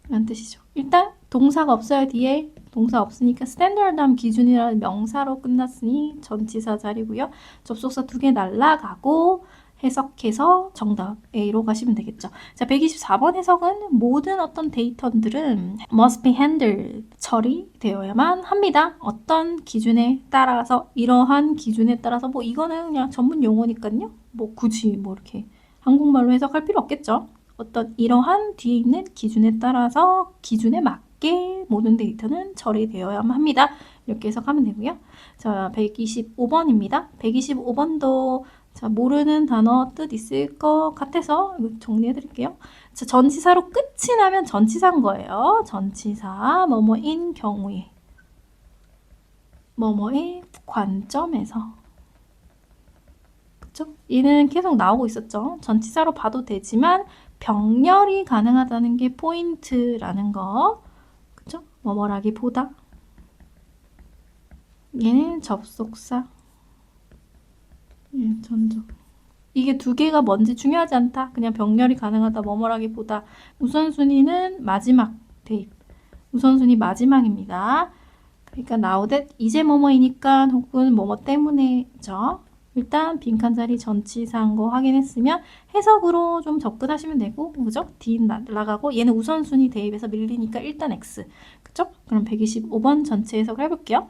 라는 뜻이죠. 일단 동사가 없어요. 뒤에 동사 없으니까 스탠다드함 기준이라는 명사로 끝났으니 전치사 자리고요. 접속사 2개 날라가고 해석해서 정답 A로 가시면 되겠죠. 자, 124번 해석은 모든 어떤 데이터들은 must be handled 처리되어야만 합니다. 어떤 기준에 따라서 이러한 기준에 따라서 뭐 이거는 그냥 전문 용어니까요. 뭐 굳이 뭐 이렇게 한국말로 해석할 필요 없겠죠. 어떤 이러한 뒤에 있는 기준에 따라서 기준에 맞게 모든 데이터는 처리되어야만 합니다. 이렇게 해석하면 되고요. 자, 125번입니다. 125번도 자, 모르는 단어 뜻 있을 것 같아서 이거 정리해 드릴게요. 자, 전치사로 끝이 나면 전치사인 거예요. 전치사 뭐뭐인 경우에 뭐뭐의 관점에서 그쵸? 얘는 계속 나오고 있었죠. 전치사로 봐도 되지만 병렬이 가능하다는 게 포인트라는 거. 그쵸? 뭐뭐라기보다 얘는 접속사 전적 이게 2개가 뭔지 중요하지 않다. 그냥 병렬이 가능하다 뭐뭐라기보다 우선순위는 마지막 대입 우선순위 마지막입니다. 그러니까 나오듯 이제 뭐뭐이니까 혹은 뭐뭐 때문에죠. 일단 빈칸 자리 전치사인 거 확인했으면 해석으로 좀 접근하시면 되고 그죠? D 날아가고 얘는 우선순위 대입에서 밀리니까 일단 X 그죠? 그럼 125번 전체 해석을 해볼게요.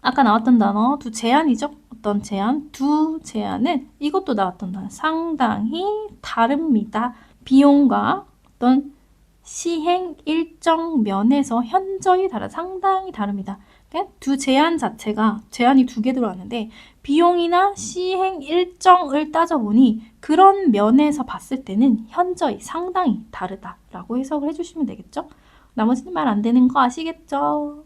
아까 나왔던 단어 두 제한이죠? 어떤 제한? 두 제한은 이것도 나왔던 단어 상당히 다릅니다. 비용과 어떤 시행 일정 면에서 현저히 상당히 다릅니다. 두 제한 자체가 제한이 2개 들어왔는데 비용이나 시행 일정을 따져보니 그런 면에서 봤을 때는 현저히 상당히 다르다라고 해석을 해주시면 되겠죠? 나머지는 말 안 되는 거 아시겠죠?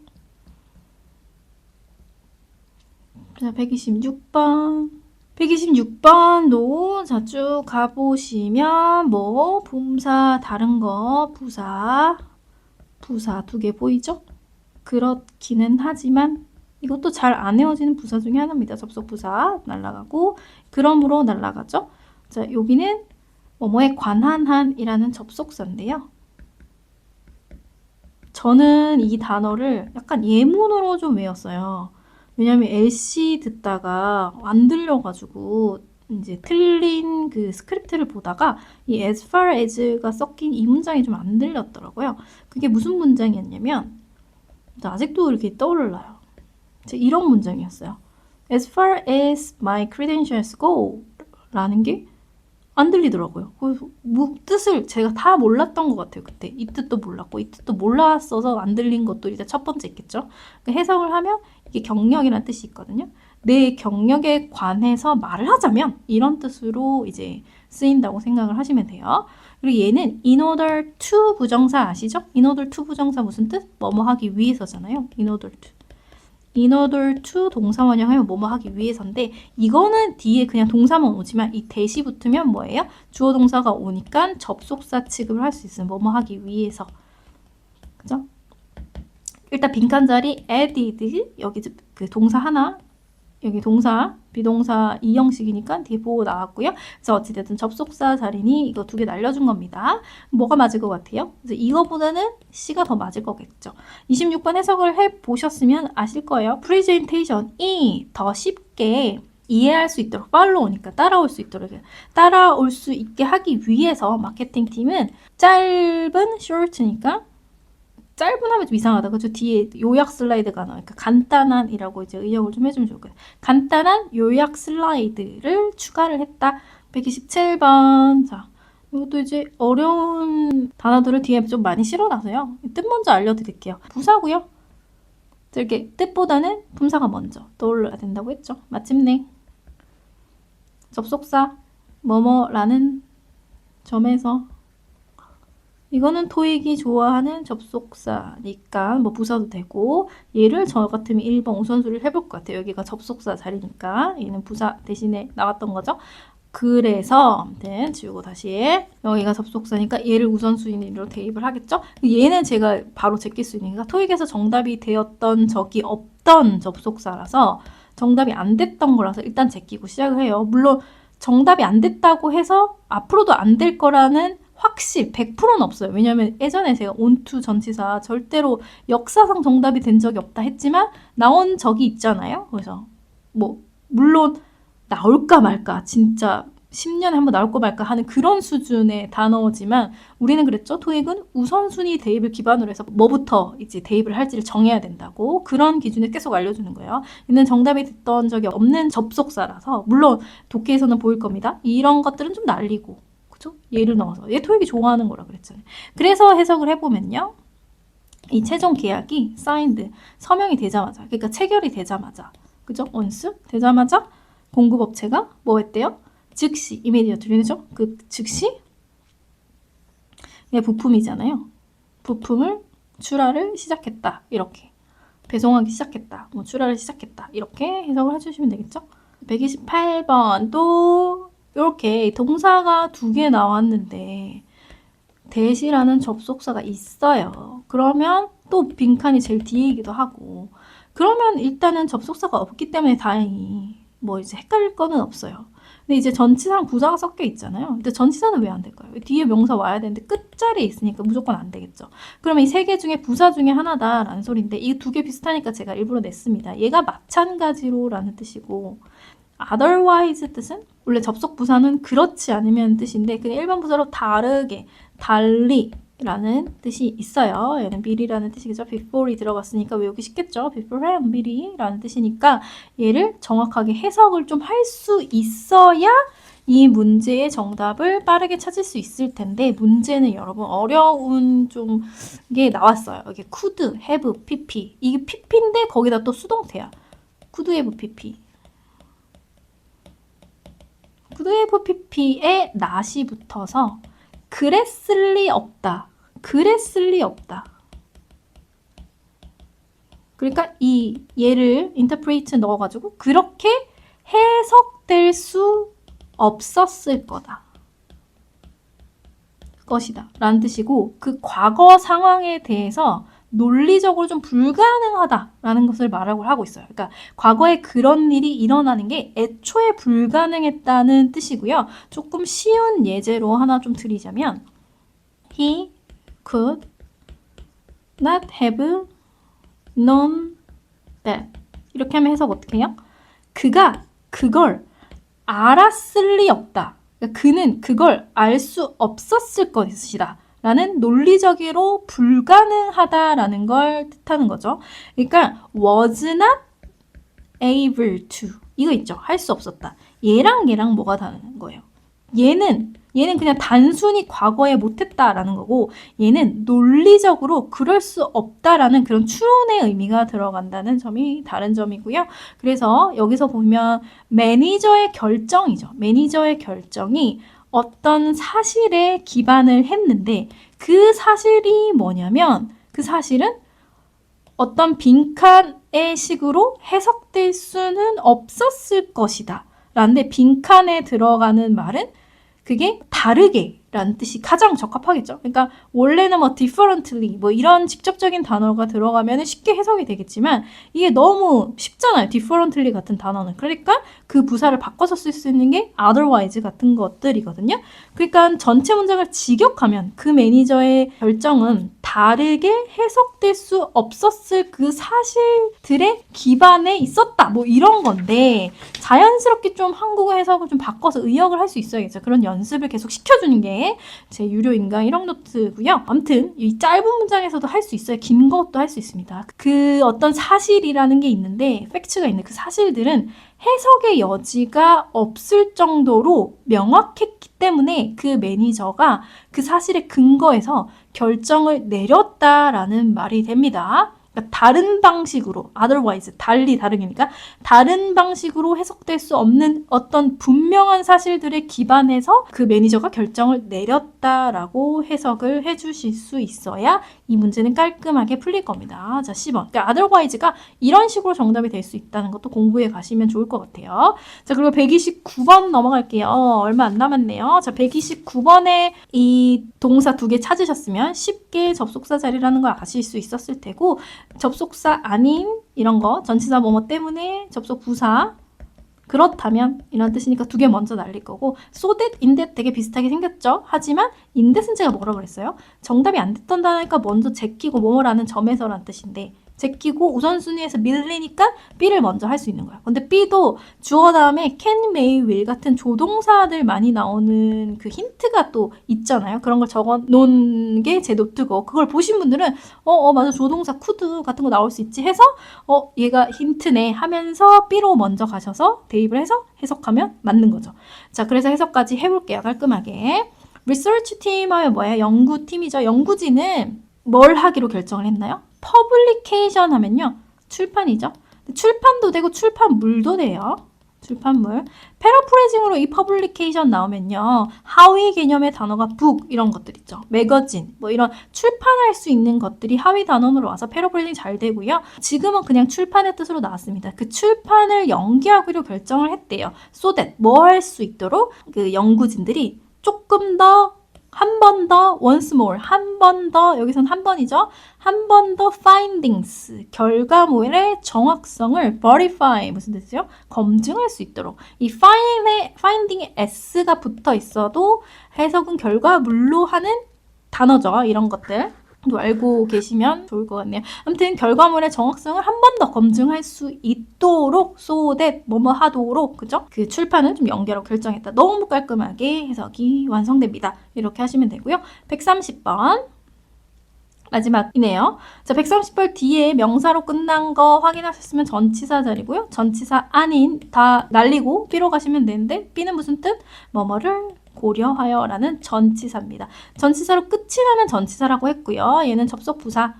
자, 126번. 126번도 자, 쭉 가보시면 뭐 품사 다른 거 부사 2개 보이죠? 그렇기는 하지만 이것도 잘 안 외워지는 부사 중에 하나입니다. 접속 부사 날라가고 그러므로 날라가죠. 자, 여기는 뭐뭐에 관한 한이라는 접속사인데요. 저는 이 단어를 약간 예문으로 좀 외웠어요. 왜냐면 LC 듣다가 안 들려가지고 이제 틀린 그 스크립트를 보다가 이 as far as가 섞인 이 문장이 좀 안 들렸더라고요. 그게 무슨 문장이었냐면 아직도 이렇게 떠올라요. 이런 문장이었어요. As far as my credentials go 라는 게 안 들리더라고요. 그래서 뭐 뜻을 제가 다 몰랐던 것 같아요. 그때 이 뜻도 몰랐고 이 뜻도 몰랐어서 안 들린 것도 이제 첫 번째 있겠죠. 해석을 하면 이게 경력이라는 뜻이 있거든요. 내 경력에 관해서 말을 하자면 이런 뜻으로 이제 쓰인다고 생각을 하시면 돼요. 그리고 얘는 in order to 부정사 아시죠? in order to 부정사 무슨 뜻? 뭐뭐 하기 위해서잖아요. in order to. in order to 동사 원형하면 뭐뭐 하기 위해서인데 이거는 뒤에 그냥 동사만 오지만 이 대시 붙으면 뭐예요? 주어 동사가 오니까 접속사 취급을 할 수 있어요. 뭐뭐 하기 위해서. 그죠? 일단 빈칸 자리 added 여기 그 동사 하나 여기 동사 비동사 이 형식이니까 뒤에 보고 나왔고요. 그래서 어찌됐든 접속사 자리니 이거 2개 날려준 겁니다. 뭐가 맞을 것 같아요? 그래서 이거보다는 C가 더 맞을 거겠죠. 26번 해석을 해보셨으면 아실 거예요. 프레젠테이션이 더 쉽게 이해할 수 있도록 팔로우니까 따라올 수 있게 하기 위해서 마케팅팀은 짧은 short니까 짧은 하면 좀 이상하다. 그죠? 뒤에 요약 슬라이드가 나오니까 간단한이라고 이제 의역을 좀 해주면 좋을 거예요. 간단한 요약 슬라이드를 추가를 했다. 127번. 자, 이것도 이제 어려운 단어들을 뒤에 좀 많이 실어놔서요. 뜻 먼저 알려드릴게요. 부사고요. 이렇게 뜻보다는 품사가 먼저 떠올라야 된다고 했죠. 마침내 접속사 뭐뭐라는 점에서 이거는 토익이 좋아하는 접속사니까 뭐 부사도 되고 얘를 저 같으면 1번 우선순위를 해볼 것 같아요. 여기가 접속사 자리니까 얘는 부사 대신에 나왔던 거죠. 그래서 아무튼 지우고 다시 여기가 접속사니까 얘를 우선순위로 대입을 하겠죠. 얘는 제가 바로 제낄 수 있는 게 토익에서 정답이 되었던 적이 없던 접속사라서 정답이 안 됐던 거라서 일단 제끼고 시작을 해요. 물론 정답이 안 됐다고 해서 앞으로도 안 될 거라는 확실 100%는 없어요. 왜냐면 예전에 제가 onto 전치사 절대로 역사상 정답이 된 적이 없다 했지만 나온 적이 있잖아요. 그래서 뭐 물론 나올까 말까 진짜 10년에 한 번 나올까 말까 하는 그런 수준의 단어지만 우리는 그랬죠. 토익은 우선순위 대입을 기반으로 해서 뭐부터 이제 대입을 할지를 정해야 된다고 그런 기준을 계속 알려주는 거예요. 얘는 정답이 됐던 적이 없는 접속사라서 물론 독해에서는 보일 겁니다. 이런 것들은 좀 날리고 그죠? 얘를 넣어서 얘 토익이 좋아하는 거라 그랬잖아요. 그래서 해석을 해보면요. 이 최종 계약이 signed 서명이 되자마자 그러니까 체결이 되자마자 그죠? once 되자마자 공급업체가 뭐 했대요? 즉시 immediately 그죠? 그 즉시 부품이잖아요. 부품을 출하를 시작했다. 이렇게 배송하기 시작했다. 뭐 출하를 시작했다. 이렇게 해석을 해주시면 되겠죠? 128번도 이렇게 동사가 2개 나왔는데 대시라는 접속사가 있어요. 그러면 또 빈칸이 제일 뒤이기도 하고 그러면 일단은 접속사가 없기 때문에 다행히 뭐 이제 헷갈릴 거는 없어요. 근데 이제 전치사랑 부사가 섞여 있잖아요. 근데 전치사는 왜 안 될까요? 뒤에 명사 와야 되는데 끝자리에 있으니까 무조건 안 되겠죠. 그러면 이 3개 중에 부사 중에 하나다라는 소리인데 이 2개 비슷하니까 제가 일부러 냈습니다. 얘가 마찬가지로 라는 뜻이고 otherwise 뜻은 원래 접속 부사는 그렇지 않으면 뜻인데 그냥 일반 부사로 다르게, 달리 라는 뜻이 있어요. 얘는 미리라는 뜻이겠죠. before이 들어갔으니까 외우기 쉽겠죠. beforehand, 미리라는 뜻이니까 얘를 정확하게 해석을 좀 할 수 있어야 이 문제의 정답을 빠르게 찾을 수 있을 텐데 문제는 여러분 어려운 좀 게 나왔어요. 이게 could, have, pp 이게 pp인데 거기다 또 수동태야. could have pp could have pp에 not이 붙어서 그랬을 리 없다. 그랬을 리 없다. 그러니까 이 얘를 interpret 넣어가지고 그렇게 해석될 수 없었을 거다. 것이다. 라는 뜻이고 그 과거 상황에 대해서 논리적으로 좀 불가능하다라는 것을 말하고 하고 있어요. 그러니까 과거에 그런 일이 일어나는 게 애초에 불가능했다는 뜻이고요. 조금 쉬운 예제로 하나 좀 드리자면 He could not have known that 이렇게 하면 해석 어떻게 해요? 그가 그걸 알았을 리 없다. 그러니까 그는 그걸 알 수 없었을 것이다. 라는 논리적으로 불가능하다라는 걸 뜻하는 거죠. 그러니까 was not able to 이거 있죠. 할 수 없었다. 얘랑 뭐가 다른 거예요? 얘는 그냥 단순히 과거에 못했다라는 거고 얘는 논리적으로 그럴 수 없다라는 그런 추론의 의미가 들어간다는 점이 다른 점이고요. 그래서 여기서 보면 매니저의 결정이죠. 매니저의 결정이 어떤 사실에 기반을 했는데 그 사실이 뭐냐면 그 사실은 어떤 빈칸의 식으로 해석될 수는 없었을 것이다. 라는데 빈칸에 들어가는 말은 그게 다르게 라는 뜻이 가장 적합하겠죠. 그러니까 원래는 뭐 differently 뭐 이런 직접적인 단어가 들어가면 쉽게 해석이 되겠지만 이게 너무 쉽잖아요. differently 같은 단어는. 그러니까 그 부사를 바꿔서 쓸 수 있는 게 otherwise 같은 것들이거든요. 그러니까 전체 문장을 직역하면 그 매니저의 결정은 다르게 해석될 수 없었을 그 사실들의 기반에 있었다. 뭐 이런 건데 자연스럽게 좀 한국어 해석을 좀 바꿔서 의역을 할 수 있어야겠죠. 그런 연습을 계속 시켜주는 게 제 유료 인강 1학 노트고요. 아무튼 이 짧은 문장에서도 할 수 있어요. 긴 것도 할 수 있습니다. 그 어떤 사실이라는 게 있는데 팩트가 있는 그 사실들은 해석의 여지가 없을 정도로 명확했기 때문에 그 매니저가 그 사실에 근거해서 결정을 내렸다라는 말이 됩니다. 그러니까 다른 방식으로, otherwise, 달리 다르니까 다른 방식으로 해석될 수 없는 어떤 분명한 사실들에 기반해서 그 매니저가 결정을 내렸다라고 해석을 해주실 수 있어야 이 문제는 깔끔하게 풀릴 겁니다. 자, 10번. 그러니까 otherwise가 이런 식으로 정답이 될 수 있다는 것도 공부해 가시면 좋을 것 같아요. 자, 그리고 129번 넘어갈게요. 얼마 안 남았네요. 자, 129번에 이 동사 2개 찾으셨으면 쉽게 접속사 자리라는 걸 아실 수 있었을 테고, 접속사 아닌 이런 거, 전치사 뭐뭐 때문에 접속 부사, 그렇다면 이런 뜻이니까 2개 먼저 날릴 거고, so that, in that 되게 비슷하게 생겼죠? 하지만 in that은 제가 뭐라고 그랬어요? 정답이 안 됐던 단어니까 먼저 제끼고 뭐뭐라는 점에서라는 뜻인데, 제끼고 우선순위에서 밀리니까 B를 먼저 할 수 있는 거야. 근데 B도 주어 다음에 can, may, will 같은 조동사들 많이 나오는 그 힌트가 또 있잖아요. 그런 걸 적어 놓은 게 제 노트고, 그걸 보신 분들은 맞아, 조동사 could 같은 거 나올 수 있지 해서 얘가 힌트네 하면서 B로 먼저 가셔서 대입을 해서 해석하면 맞는 거죠. 자, 그래서 해석까지 해볼게요. 깔끔하게. 리서치 팀 하면 뭐예요? 연구팀이죠. 연구진은 뭘 하기로 결정을 했나요? 퍼블리케이션 하면요, 출판이죠. 출판도 되고 출판물도 돼요. 출판물. 패러프레이징으로 이 퍼블리케이션 나오면요, 하위 개념의 단어가 북 이런 것들 있죠. 매거진 뭐 이런 출판할 수 있는 것들이 하위 단원으로 와서 패러프레이징 잘 되고요. 지금은 그냥 출판의 뜻으로 나왔습니다. 그 출판을 연기하기로 결정을 했대요. so that 뭐 할 수 있도록 그 연구진들이 조금 더, 한 번 더, once more, 한 번 더, 여기선 한 번이죠. 한 번 더 findings, 결과물의 정확성을 verify, 무슨 뜻이죠? 검증할 수 있도록. 이 finding에 s가 붙어 있어도 해석은 결과물로 하는 단어죠. 이런 것들. 또 알고 계시면 좋을 것 같네요. 아무튼 결과물의 정확성을 한 번 더 검증할 수 있도록 so that 뭐뭐 하도록, 그죠? 그 출판을 좀 연계로 결정했다. 너무 깔끔하게 해석이 완성됩니다. 이렇게 하시면 되고요. 130번 마지막이네요. 자, 130번 뒤에 명사로 끝난 거 확인하셨으면 전치사 자리고요. 전치사 아닌 다 날리고 B로 가시면 되는데, B는 무슨 뜻? 뭐뭐를 고려하여 라는 전치사입니다. 전치사로 끝이 나면 전치사라고 했고요. 얘는 접속 부사.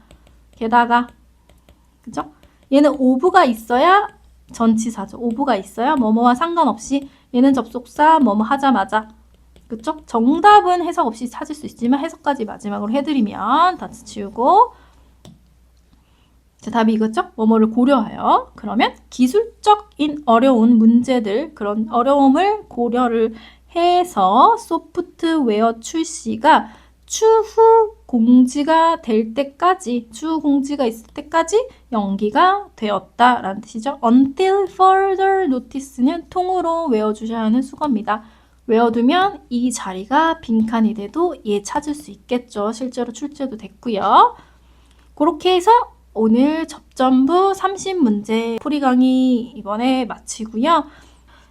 게다가, 그죠? 얘는 오브가 있어야 전치사죠. 오브가 있어야 뭐뭐와 상관없이, 얘는 접속사 뭐뭐 하자마자. 그쵸? 정답은 해석 없이 찾을 수 있지만 해석까지 마지막으로 해드리면 다 지우고, 자, 답이 이거죠? 뭐뭐를 고려하여. 그러면 기술적인 어려운 문제들, 그런 어려움을 고려를 해서 소프트웨어 출시가 추후 공지가 될 때까지, 추후 공지가 있을 때까지 연기가 되었다라는 뜻이죠. Until further notice는 통으로 외워주셔야 하는 수거입니다. 외워두면 이 자리가 빈칸이 돼도 얘 찾을 수 있겠죠. 실제로 출제도 됐고요. 그렇게 해서 오늘 접전부 30문제 풀이 강의 이번에 마치고요.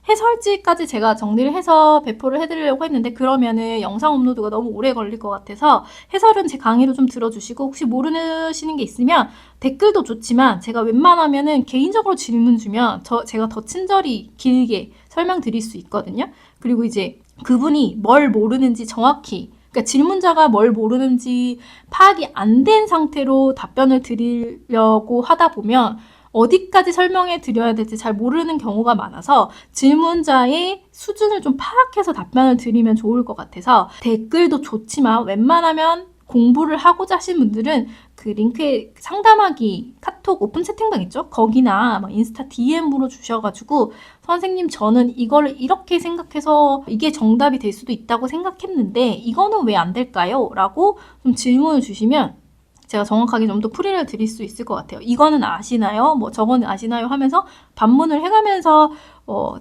해설지까지 제가 정리를 해서 배포를 해드리려고 했는데, 그러면은 영상 업로드가 너무 오래 걸릴 것 같아서 해설은 제 강의로 좀 들어주시고, 혹시 모르시는 게 있으면 댓글도 좋지만 제가 웬만하면은 개인적으로 질문 주면 제가 더 친절히 길게 설명드릴 수 있거든요. 그리고 이제 그분이 뭘 모르는지 정확히, 그러니까 질문자가 뭘 모르는지 파악이 안 된 상태로 답변을 드리려고 하다 보면 어디까지 설명해 드려야 될지 잘 모르는 경우가 많아서 질문자의 수준을 좀 파악해서 답변을 드리면 좋을 것 같아서, 댓글도 좋지만 웬만하면 공부를 하고자 하신 분들은 그 링크에 상담하기 카톡 오픈 채팅방 있죠? 거기나 막 인스타 DM으로 주셔가지고, 선생님 저는 이걸 이렇게 생각해서 이게 정답이 될 수도 있다고 생각했는데 이거는 왜 안 될까요? 라고 좀 질문을 주시면 제가 정확하게 좀 더 풀이를 드릴 수 있을 것 같아요. 이거는 아시나요? 뭐 저거는 아시나요? 하면서 반문을 해가면서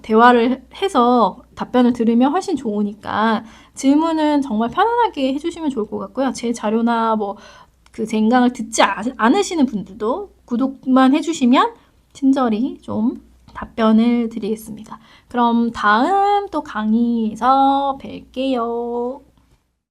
대화를 해서 답변을 들으면 훨씬 좋으니까 질문은 정말 편안하게 해주시면 좋을 것 같고요. 제 자료나 뭐 그 제 인강을 듣지 않으시는 분들도 구독만 해주시면 친절히 좀 답변을 드리겠습니다. 그럼 다음 또 강의에서 뵐게요.